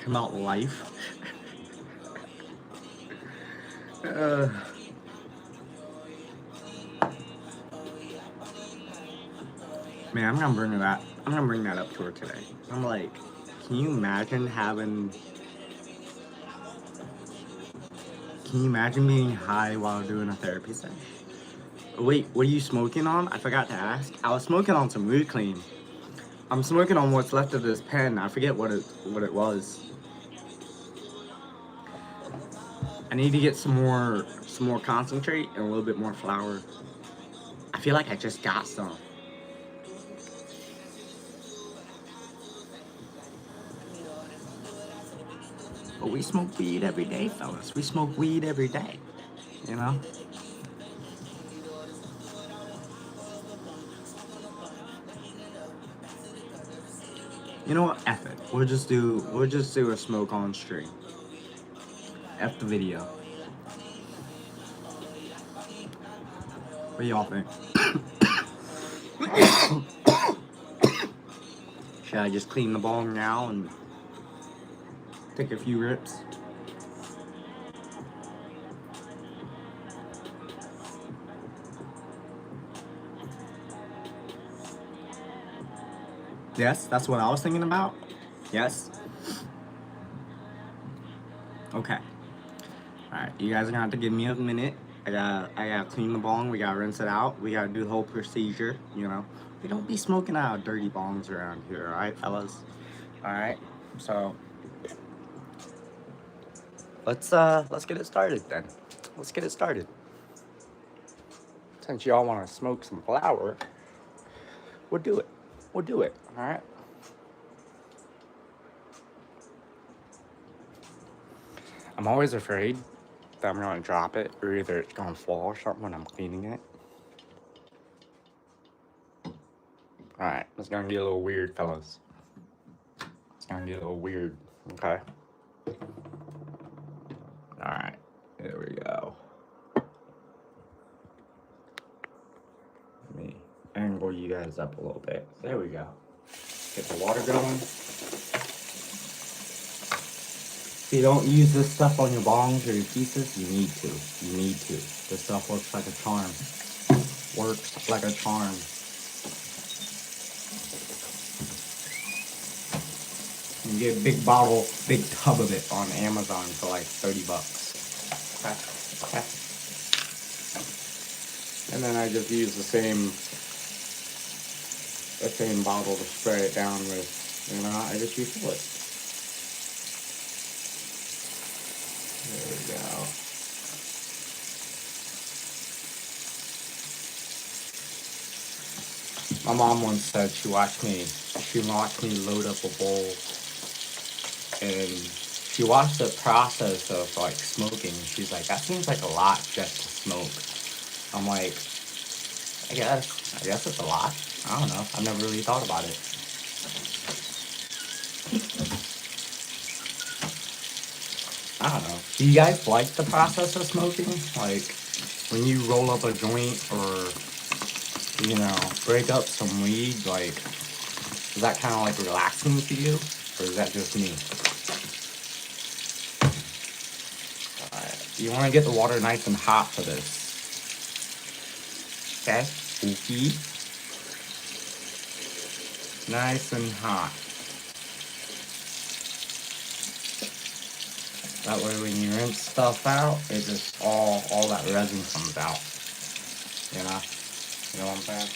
about life. Man, I'm gonna bring that up to her today. I'm like, can you imagine being high while doing a therapy session? Wait, what are you smoking on? I forgot to ask. I was smoking on some Mood Clean. I'm smoking on what's left of this pen. I forget what it was. I need to get some more concentrate and a little bit more flour. I feel like I just got some. But we smoke weed every day, fellas. We smoke weed every day, you know? You know what? F it. We'll just do a smoke on stream. F the video. What do y'all think? Should I just clean the bong now and take a few rips? Yes, that's what I was thinking about. Yes. Okay. Alright, you guys are gonna have to give me a minute. I gotta clean the bong, we gotta rinse it out, we gotta do the whole procedure, you know. We don't be smoking out dirty bongs around here, alright, fellas? Alright, so let's get it started then. Let's get it started. Since y'all wanna smoke some flower, we'll do it. We'll do it, alright? I'm always afraid that I'm gonna drop it, or either it's gonna fall or something when I'm cleaning it. Alright, it's gonna get a little weird, fellas. It's gonna get a little weird, okay? Alright, there we go. Let me angle you guys up a little bit. There we go. Get the water going. If you don't use this stuff on your bongs or your pieces, you need to. You need to. This stuff works like a charm. Works like a charm. You get a big bottle, big tub of it on Amazon for like $30. Okay. Okay. And then I just use the same bottle to spray it down with, you know, I just refill it. There we go. My mom once said she watched me load up a bowl, and she watched the process of like smoking. She's like, that seems like a lot just to smoke. I'm like, I guess it's a lot. I don't know. I've never really thought about it. I don't know. Do you guys like the process of smoking? Like, when you roll up a joint or, you know, break up some weed, like, is that kind of like relaxing to you? Or is that just me? Alright. You want to get the water nice and hot for this. Okay? Okay. Nice and hot. That way when you rinse stuff out, it just all that resin comes out. You know? You know what I'm saying?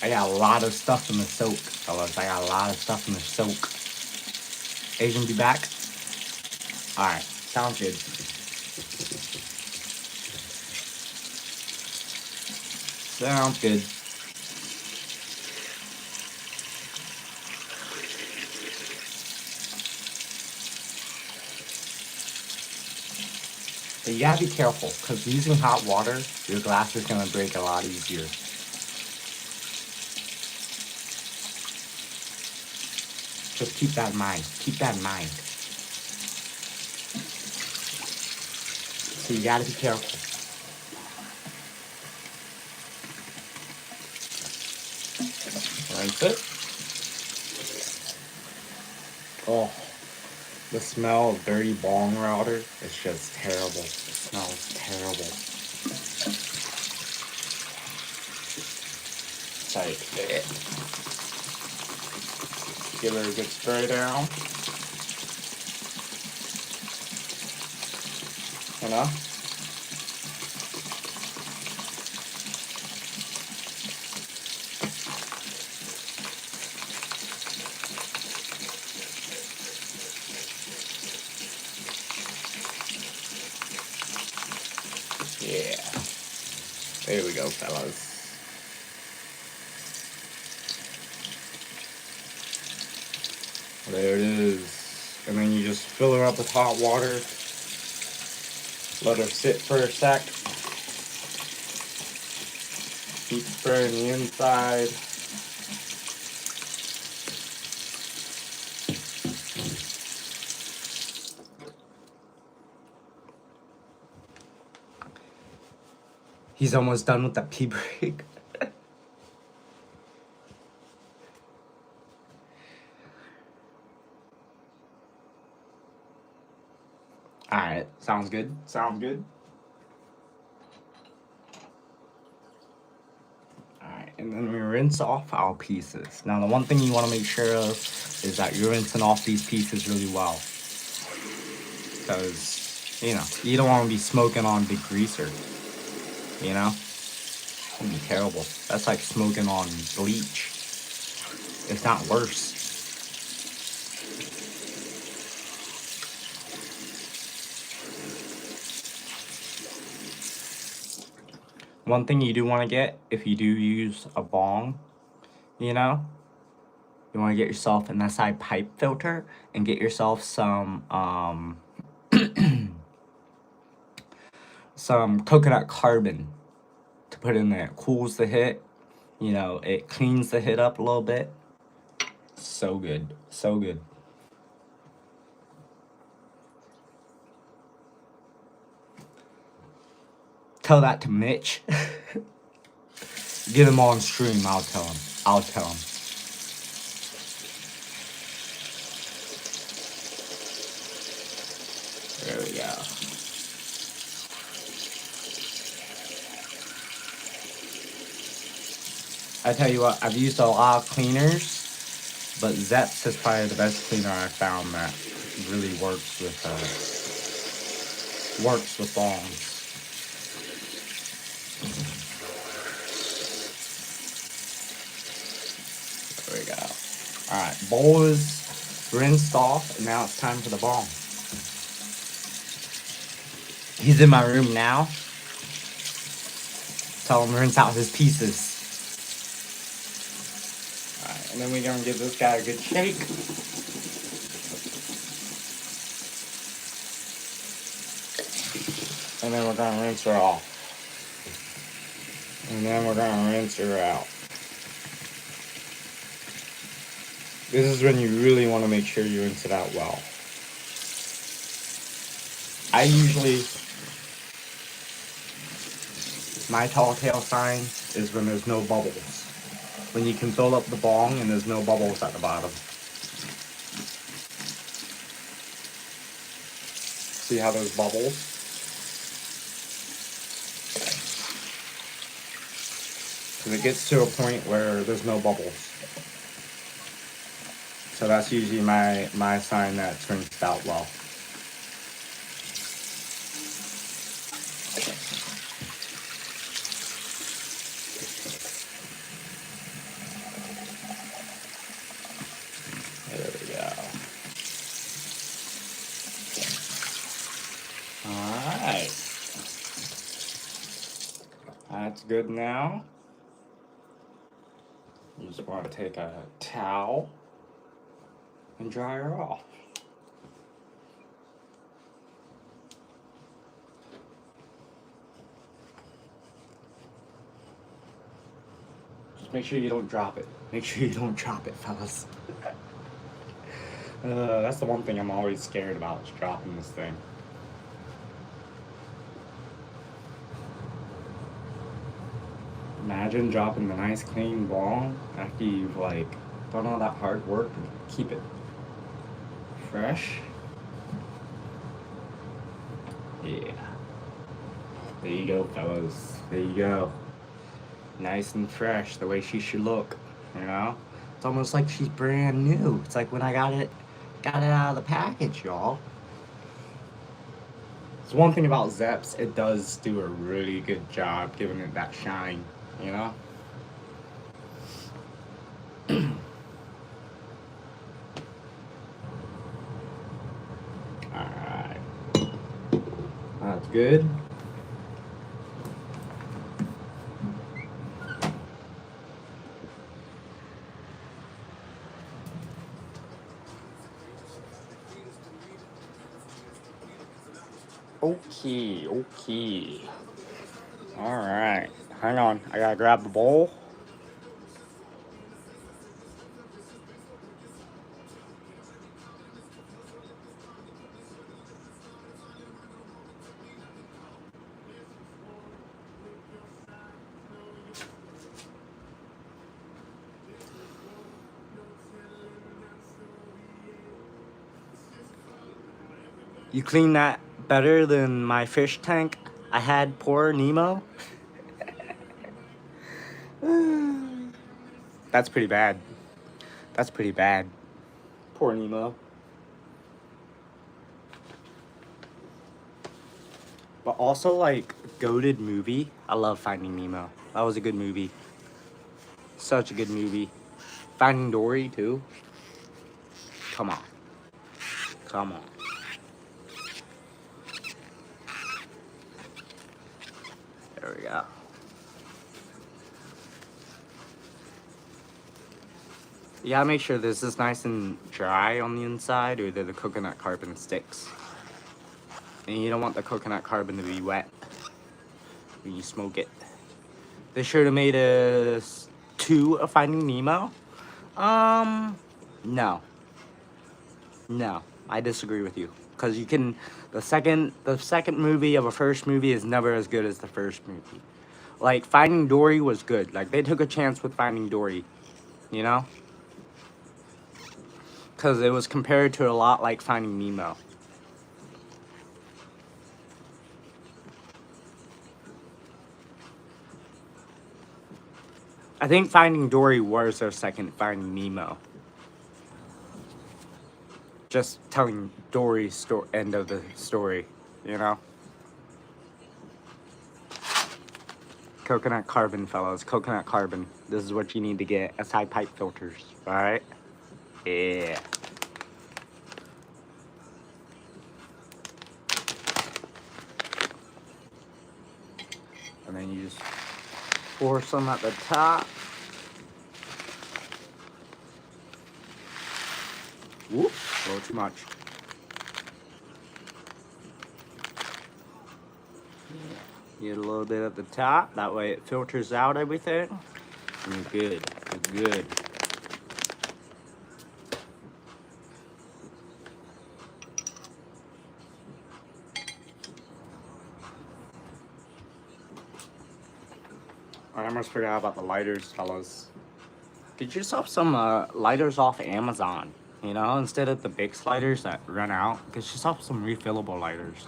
I got a lot of stuff in the soak, fellas. I got a lot of stuff in the soak. Asian be back? Alright, sounds good. Sounds good. But you gotta be careful, because using hot water, your glass is gonna break a lot easier. Just keep that in mind. Keep that in mind. So you gotta be careful. Rinse it. Oh, the smell of dirty bong router is just terrible. It smells terrible. Like it. Give her a good spray down. You know? Yeah. There we go, fellas. There it is. And then you just fill her up with hot water. Let her sit for a sec. Keep spraying the inside. He's almost done with the pee break. Alright, sounds good. Sounds good. Alright, and then we rinse off our pieces. Now, the one thing you want to make sure of is that you're rinsing off these pieces really well. Because, you know, you don't want to be smoking on big greaser. You know? It's gonna be terrible. That's like smoking on bleach. If not worse. One thing you do want to get, if you do use a bong, you know, you want to get yourself an SI pipe filter and get yourself some some coconut carbon to put in there. It cools the hit, you know, it cleans the hit up a little bit. So good, so good. Tell that to Mitch. Get him on stream, I'll tell him. I'll tell him. There we go. I tell you what, I've used a lot of cleaners, but Zeps is probably the best cleaner I found that really works with bongs. There we go. Alright, bowl is rinsed off, and now it's time for the bong. He's in my room now. Tell him to rinse out his pieces. Alright, and then we're gonna give this guy a good shake. And then we're gonna rinse her off. And then we're gonna rinse her out. This is when you really want to make sure you rinse it out well. I usually, my tall tale sign is when there's no bubbles. When you can fill up the bong and there's no bubbles at the bottom. See how there's bubbles? Because it gets to a point where there's no bubbles. So that's usually my sign that it's rinsed out well. There we go. Alright. That's good now. You just want to take a towel and dry her off. Just make sure you don't drop it. Make sure you don't drop it, fellas. That's the one thing I'm always scared about, is dropping this thing. Imagine dropping the nice clean bong after you've like done all that hard work to keep it fresh. Yeah. There you go, fellas. There you go. Nice and fresh, the way she should look, you know? It's almost like she's brand new. It's like when I got it out of the package, y'all. It's one thing about Zeps, it does do a really good job giving it that shine, you know? Alright. That's good. Okay. Alright. Hang on, I gotta grab the bowl. You clean that better than my fish tank I had pour Nemo? That's pretty bad. That's pretty bad. Poor Nemo. But also, like, goated movie. I love Finding Nemo. That was a good movie. Such a good movie. Finding Dory, too. Come on. Come on. There we go. You gotta make sure this is nice and dry on the inside, or the coconut carbon sticks. And you don't want the coconut carbon to be wet when you smoke it. They should have made a 2 of Finding Nemo. No. No, I disagree with you. Cause you can, the second movie of a first movie is never as good as the first movie. Like Finding Dory was good. Like they took a chance with Finding Dory, you know? Cause it was compared to a lot like Finding Nemo. I think Finding Dory was their second Finding Nemo. Just telling Dory's end of the story, you know? Coconut carbon, fellas. Coconut carbon. This is what you need to get. SI pipe filters, alright? Yeah. And then you just pour some at the top. Whoop, a little too much. Get a little bit at the top, that way it filters out everything. And you're good, you're good. I almost forgot about the lighters, fellas. Get yourself some lighters off Amazon, you know, instead of the Bix lighters that run out. Get yourself some refillable lighters.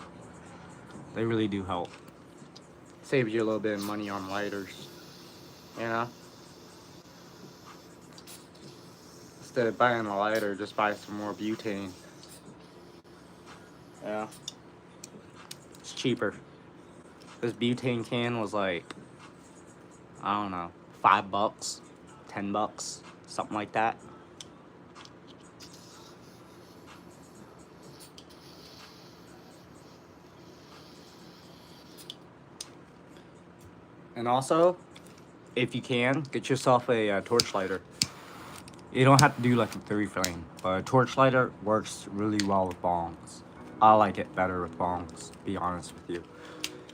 They really do help. Save you a little bit of money on lighters, you know? Instead of buying a lighter, just buy some more butane. Yeah. It's cheaper. This butane can was like, I don't know, $5, $10, something like that. And also, if you can, get yourself a torch lighter. You don't have to do like a 3 flame, but a torch lighter works really well with bongs. I like it better with bongs, to be honest with you.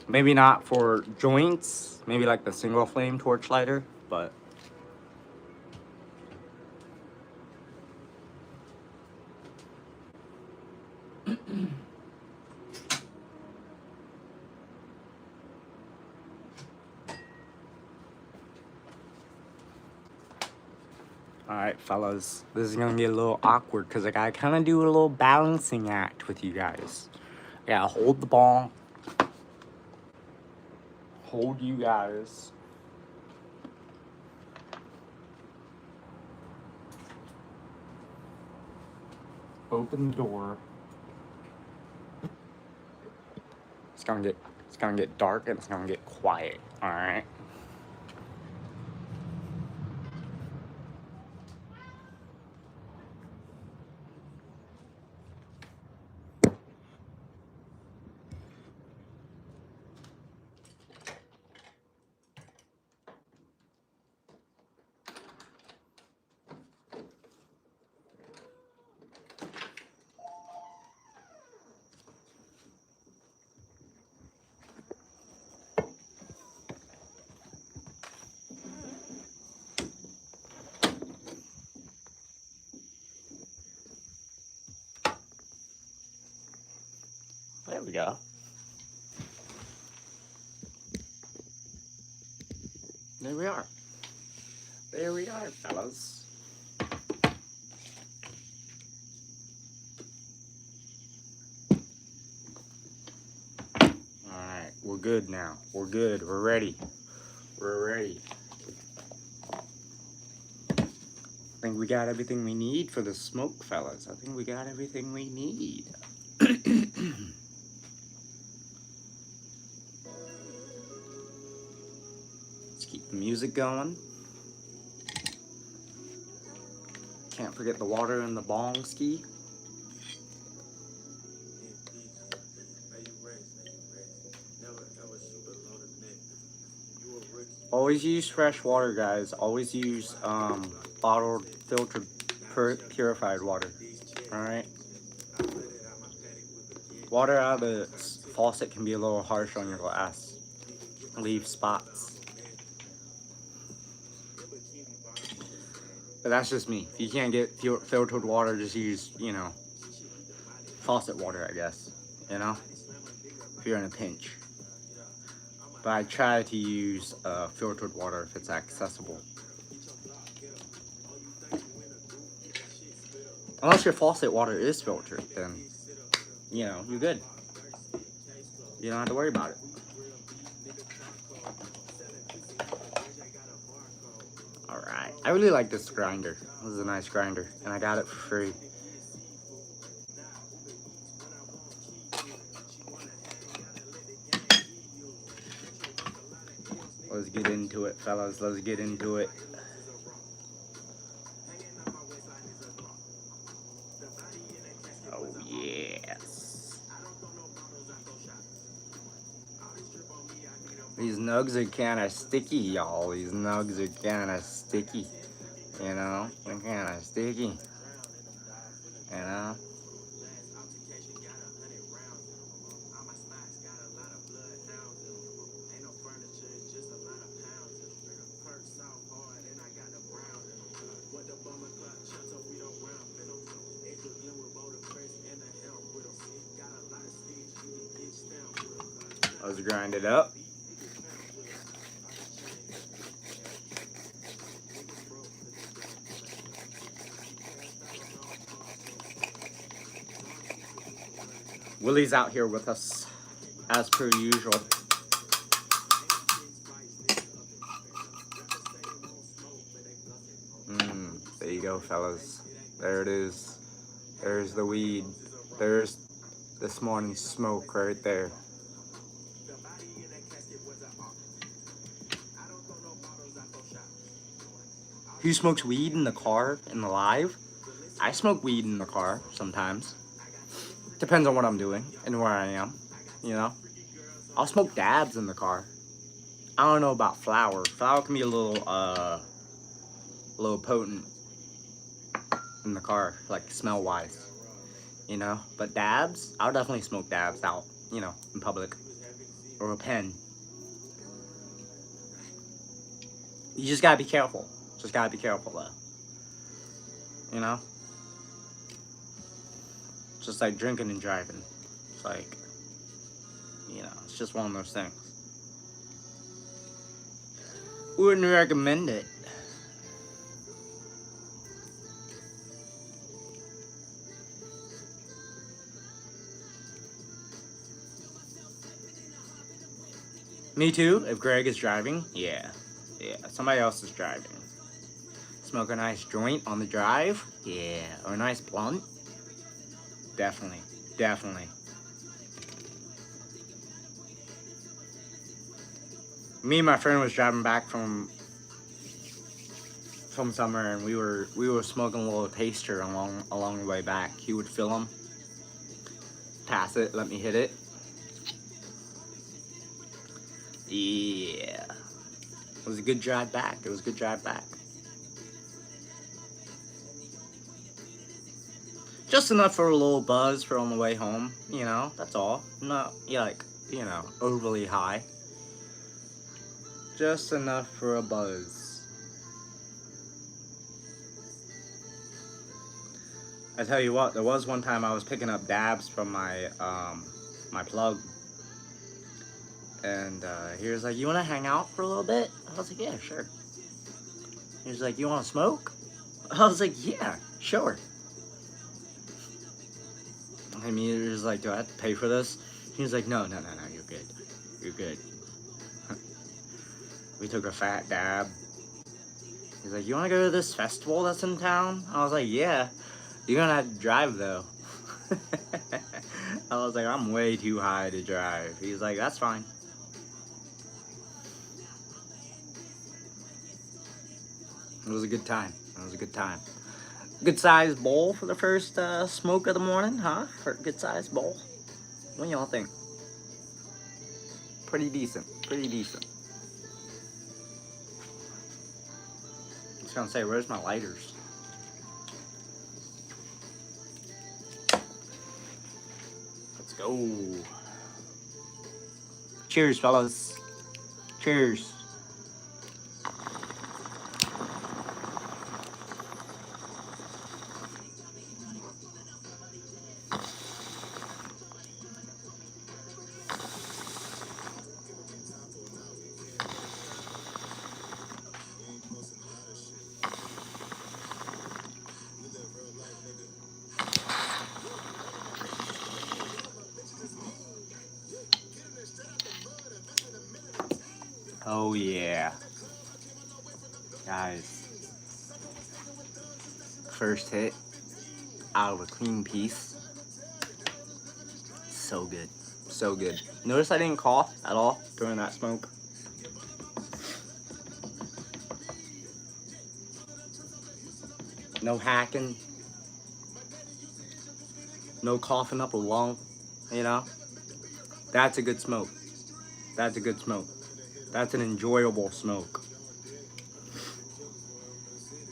Maybe not for joints, maybe like the single flame torch lighter, but alright, fellas, this is gonna get a little awkward because I gotta kind of do a little balancing act with you guys. I gotta hold the ball, hold you guys, open the door. It's gonna get dark and it's gonna get quiet. Alright. go. There we are. There we are, fellas. Alright, we're good now. We're good. We're ready. We're ready. I think we got everything we need for the smoke, fellas. I think we got everything we need. Let's keep the music going. Can't forget the water and the bong ski. Always use fresh water, guys. Always use bottled, filtered, purified water. Alright? Water out of the faucet can be a little harsh on your glass. Leave spots. But that's just me. If you can't get filtered water, just use, you know, faucet water, I guess. You know? If you're in a pinch. But I try to use filtered water if it's accessible. Unless your faucet water is filtered, then, you know, you're good. You don't have to worry about it. Alright. I really like this grinder. This is a nice grinder. And I got it for free. Let's get into it, fellas. Let's get into it. Oh, yes. These nugs are kind of sticky, y'all. These nugs are kind of sticky. You know? They're kind of sticky. You know? Let's grind it up. Willie's out here with us, as per usual. There you go, fellas. There it is. There's the weed. There's this morning's smoke right there. Who smokes weed in the car, in the live? I smoke weed in the car sometimes. Depends on what I'm doing and where I am, you know? I'll smoke dabs in the car. I don't know about flower. Flower can be a little potent in the car, like smell-wise, you know? But dabs, I'll definitely smoke dabs out, you know, in public. Or a pen. You just gotta be careful. Just gotta be careful, though. You know? Just like drinking and driving. It's like, you know, it's just one of those things. Wouldn't recommend it. Me too, if Greg is driving, yeah. Yeah, somebody else is driving. Smoke a nice joint on the drive, yeah. Or a nice blunt. Definitely, definitely. Me and my friend was driving back from somewhere, and we were smoking a little taster along the way back. He would fill them, pass it, let me hit it. Yeah, it was a good drive back. It was a good drive back. Just enough for a little buzz for on the way home, you know, that's all. Not, like, you know, overly high. Just enough for a buzz. I tell you what, there was one time I was picking up dabs from my my plug. And he was like, "You want to hang out for a little bit?" I was like, "Yeah, sure." He was like, "You want to smoke?" I was like, "Yeah, sure." I mean, he was like, "Do I have to pay for this?" He was like, No, you're good. You're good." We took a fat dab. He's like, "You want to go to this festival that's in town?" I was like, "Yeah." "You're gonna have to drive though." I was like, "I'm way too high to drive." He's like, "That's fine." It was a good time. It was a good time. Good sized bowl for the first smoke of the morning, huh? For a good sized bowl. What do y'all think? Pretty decent. Pretty decent. I was gonna say, where's my lighters? Let's go. Cheers, fellas. Cheers. Oh yeah. Guys. First hit out of a clean piece. So good. So good. Notice I didn't cough at all during that smoke. No hacking. No coughing up a lung. You know? That's a good smoke. That's a good smoke. That's an enjoyable smoke.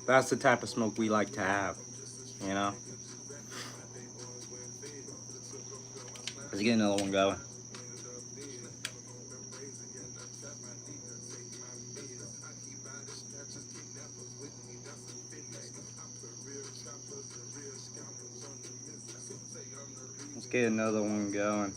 That's the type of smoke we like to have. You know? Let's get another one going. Let's get another one going.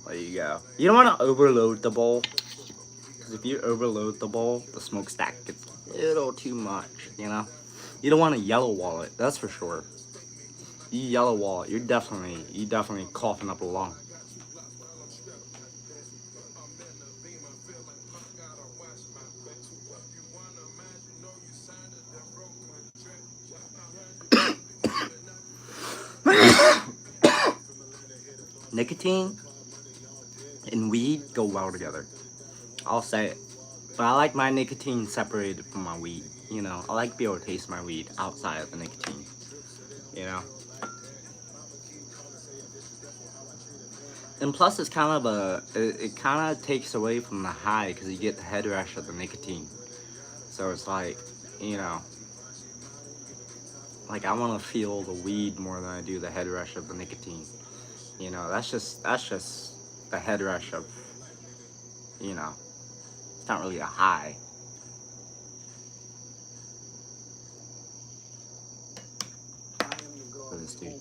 There you go. You don't want to overload the bowl. Because if you overload the bowl, the smokestack gets a little too much, you know? You don't want a yellow wallet, that's for sure. You yellow wallet, you definitely coughing up a lung. Nicotine and weed go well together. I'll say it. But I like my nicotine separated from my weed. You know, I like to be able to taste my weed outside of the nicotine. You know? And plus, it's kind of it kind of takes away from the high because you get the head rush of the nicotine. So it's like, you know, like I want to feel the weed more than I do the head rush of the nicotine. You know, that's just the head rush of, you know, it's not really a high. Look at this dude.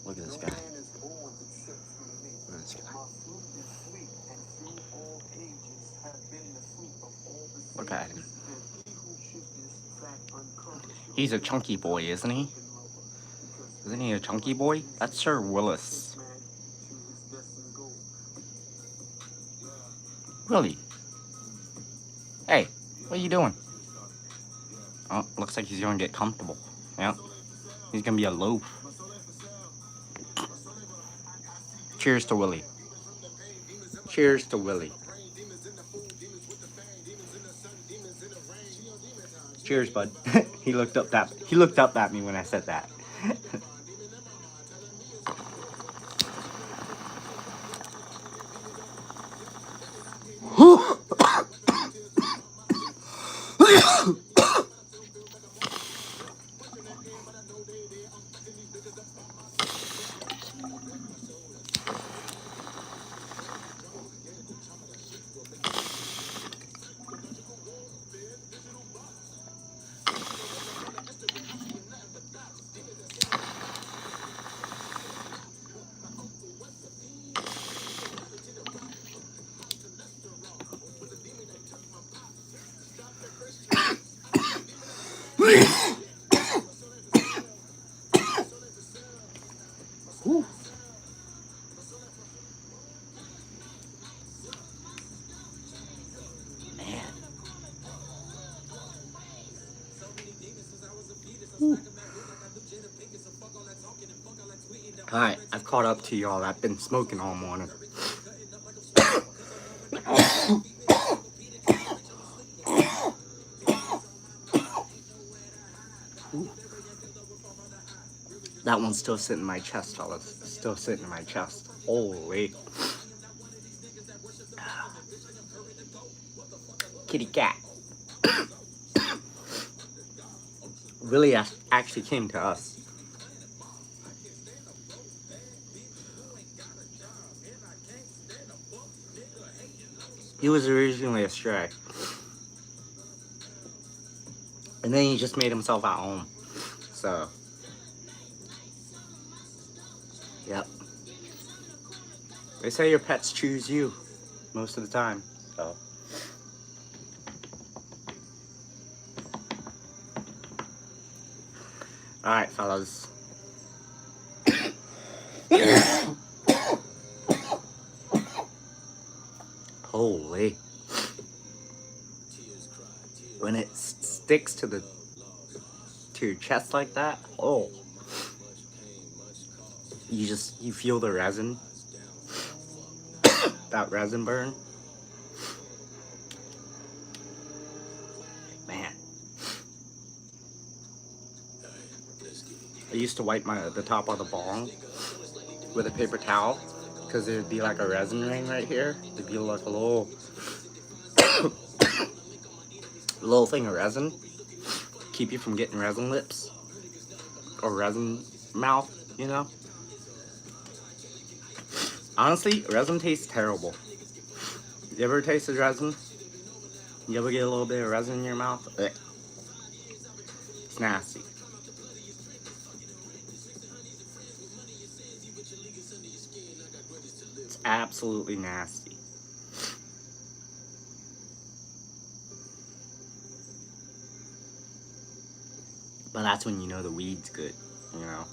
Look at this guy. Look at this guy. Look at him. He's a chunky boy, isn't he? Isn't he a chunky boy? That's Sir Willis. Willie. Hey, what are you doing? Oh, looks like he's gonna get comfortable. Yep. He's gonna be a loaf. Cheers to Willie. Cheers to Willie. Cheers, bud. He looked up at me when I said that. Whew. Man. Whew. Alright, I've caught up to y'all. I've been smoking all morning. That one's still sitting in my chest, fellas. Still sitting in my chest. Holy. Kitty cat. Really actually came to us. He was originally a stray. And then he just made himself at home. So. Yep. They say your pets choose you most of the time. So. Alright, fellas. Holy. When it sticks to your chest like that, oh. You feel the resin. That resin burn. Man. I used to wipe the top of the bong with a paper towel because there'd be like a resin ring right here. There'd be like a little little thing of resin, keep you from getting resin lips or resin mouth, you know. Honestly, resin tastes terrible. You ever tasted resin? You ever get a little bit of resin in your mouth? Ugh. It's nasty. It's absolutely nasty. But that's when you know the weed's good, you know.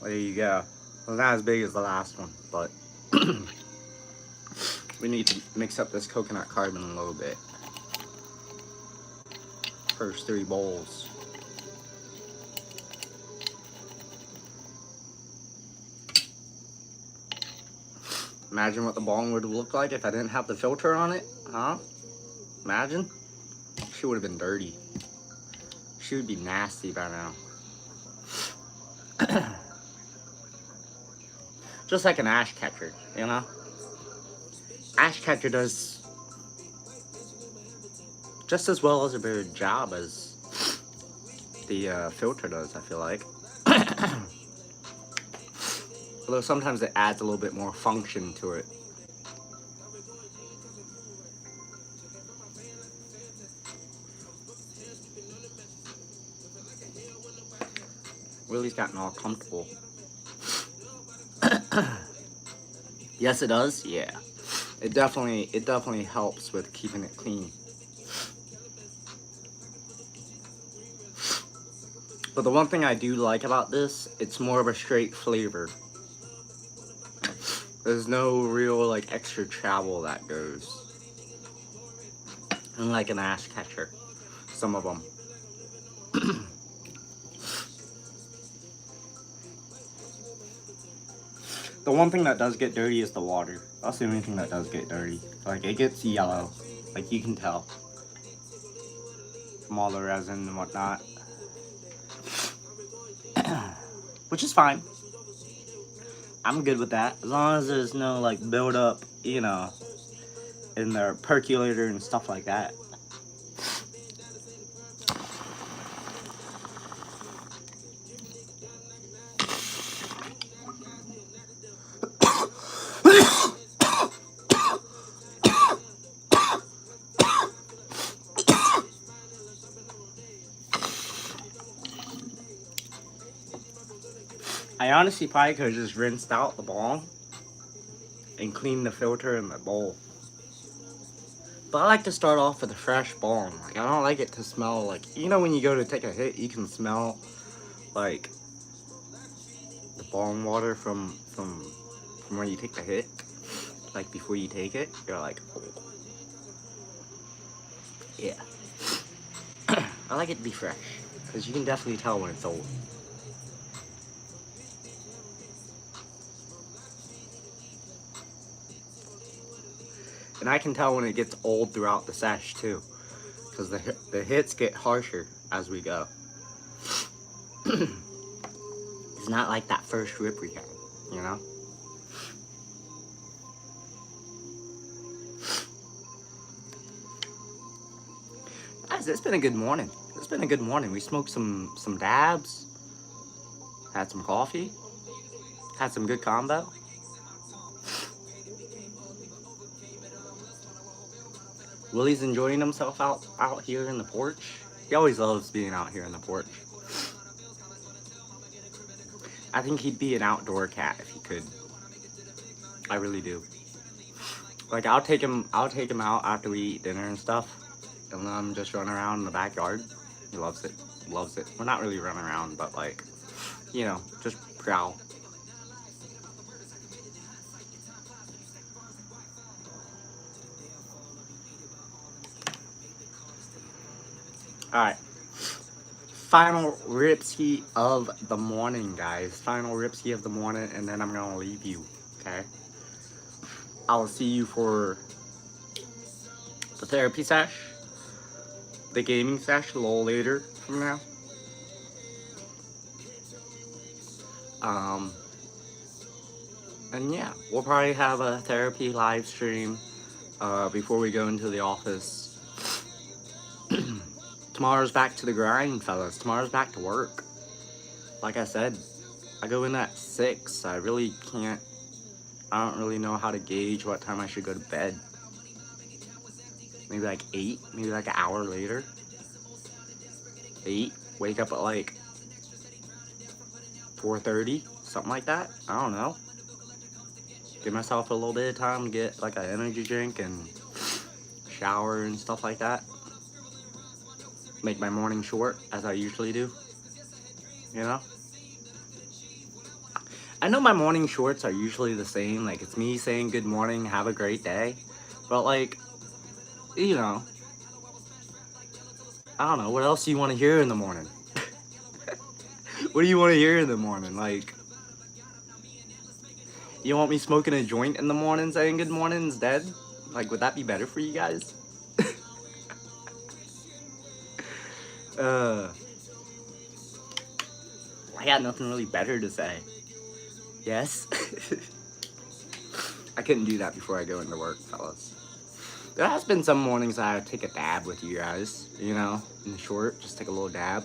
Well, there you go. Well, not as big as the last one, but we need to mix up this coconut carbon a little bit. First 3 bowls. Imagine what the bong would look like if I didn't have the filter on it, huh? Imagine. She would have been dirty. She would be nasty by now. Just like an ash catcher, you know? Ash catcher does just as well as a better job as the filter does, I feel like. Although sometimes it adds a little bit more function to it. Willie's gotten all comfortable. Yes, it does. Yeah, it definitely helps with keeping it clean. But the one thing I do like about this, it's more of a straight flavor. There's no real like extra travel that goes. Unlike an ash catcher, some of them. The one thing that does get dirty is the water. That's the only thing that does get dirty. Like, it gets yellow. Like, you can tell. From all the resin and whatnot. Which is fine. I'm good with that. As long as there's no, like, build-up, you know, in the percolator and stuff like that. I honestly probably could have just rinsed out the bong and cleaned the filter in the bowl. But I like to start off with a fresh bong. Like, I don't like it to smell like, you know, when you go to take a hit, you can smell like the bong water from where you take the hit. Like before you take it, you're like, oh. Yeah. I like it to be fresh, because you can definitely tell when it's old. And I can tell when it gets old throughout the sesh too, because the hits get harsher as we go. It's not like that first rip we had, you know? Guys, it's been a good morning. It's been a good morning. We smoked some dabs, had some coffee, had some good combo. Willie's enjoying himself out here in the porch. He always loves being out here in the porch. I think he'd be an outdoor cat if he could. I really do. Like, I'll take him out after we eat dinner and stuff, and let him just run around in the backyard. He loves it. Loves it. We're not really running around, but like, you know, just prowl. Alright. Final ripski of the morning, guys. Final ripski of the morning, and then I'm gonna leave you, okay? I'll see you for the therapy sesh, the gaming sesh a little later from now. And yeah, we'll probably have a therapy live stream before we go into the office. Tomorrow's back to the grind, fellas. Tomorrow's back to work. Like I said, I go in at 6. I don't really know how to gauge what time I should go to bed. Maybe like 8, maybe like an hour later. 8, wake up at like 4:30, something like that. I don't know. Give myself a little bit of time to get like an energy drink and shower and stuff like that. Make my morning short, as I usually do. You know? I know my morning shorts are usually the same. Like, it's me saying good morning, have a great day. But like, you know, I don't know, what else do you want to hear in the morning? What do you want to hear in the morning? Like, you want me smoking a joint in the morning saying good morning instead? Like, would that be better for you guys? I got nothing really better to say. Yes? I couldn't do that before I go into work, fellas. There has been some mornings I take a dab with you guys, you know, in the short, just take a little dab.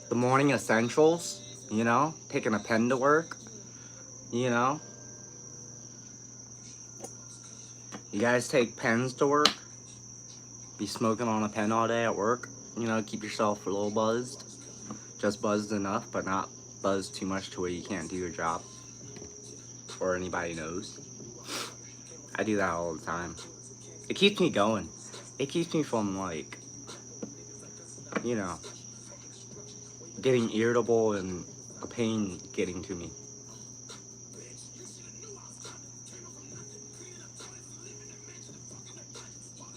The morning essentials, you know, taking a pen to work, you know. You guys take pens to work? Be smoking on a pen all day at work? You know, keep yourself a little buzzed. Just buzzed enough, but not buzzed too much to where you can't do your job. Or anybody knows. I do that all the time. It keeps me going. It keeps me from, like, you know, getting irritable and the pain getting to me.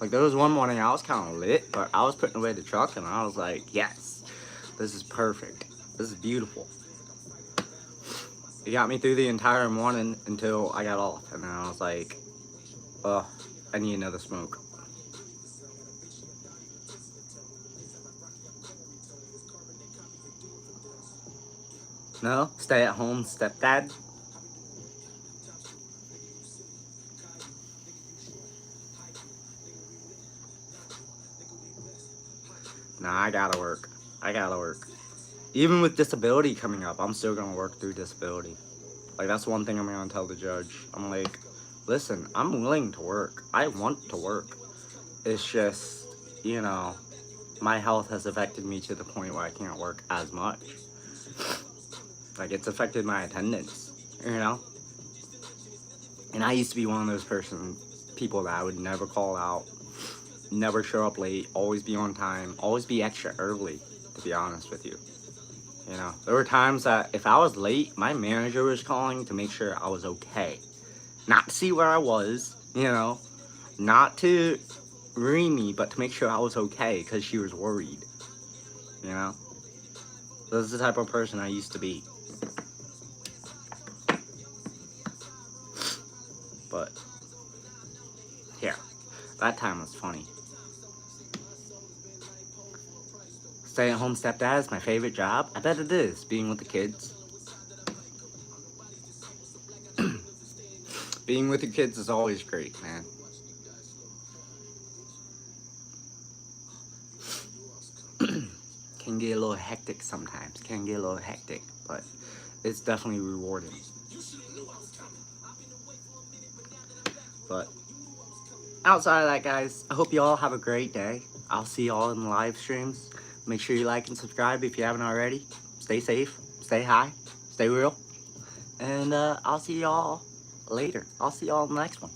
Like, there was one morning I was kind of lit, but I was putting away the truck and I was like, yes, this is perfect. This is beautiful. It got me through the entire morning until I got off. And then I was like, ugh, I need another smoke. No? Stay at home stepdad? Nah, I gotta work. I gotta work. Even with disability coming up, I'm still gonna work through disability. Like, that's one thing I'm gonna tell the judge. I'm like, listen, I'm willing to work. I want to work. It's just, you know, my health has affected me to the point where I can't work as much. Like, it's affected my attendance, you know? And I used to be one of those people that I would never call out never show up late, always be on time, always be extra early, to be honest with you. You know, there were times that if I was late, my manager was calling to make sure I was okay. Not to see where I was, you know, not to ream me, but to make sure I was okay because she was worried. You know? This is the type of person I used to be. But, yeah, that time was funny. Stay-at-home stepdad is my favorite job. I bet it is, being with the kids. Being with the kids is always great, man. Can get a little hectic sometimes. Can get a little hectic, but it's definitely rewarding. But outside of that, guys, I hope you all have a great day. I'll see y'all in the live streams. Make sure you like and subscribe if you haven't already. Stay safe, stay high, stay real. And I'll see y'all later. I'll see y'all in the next one.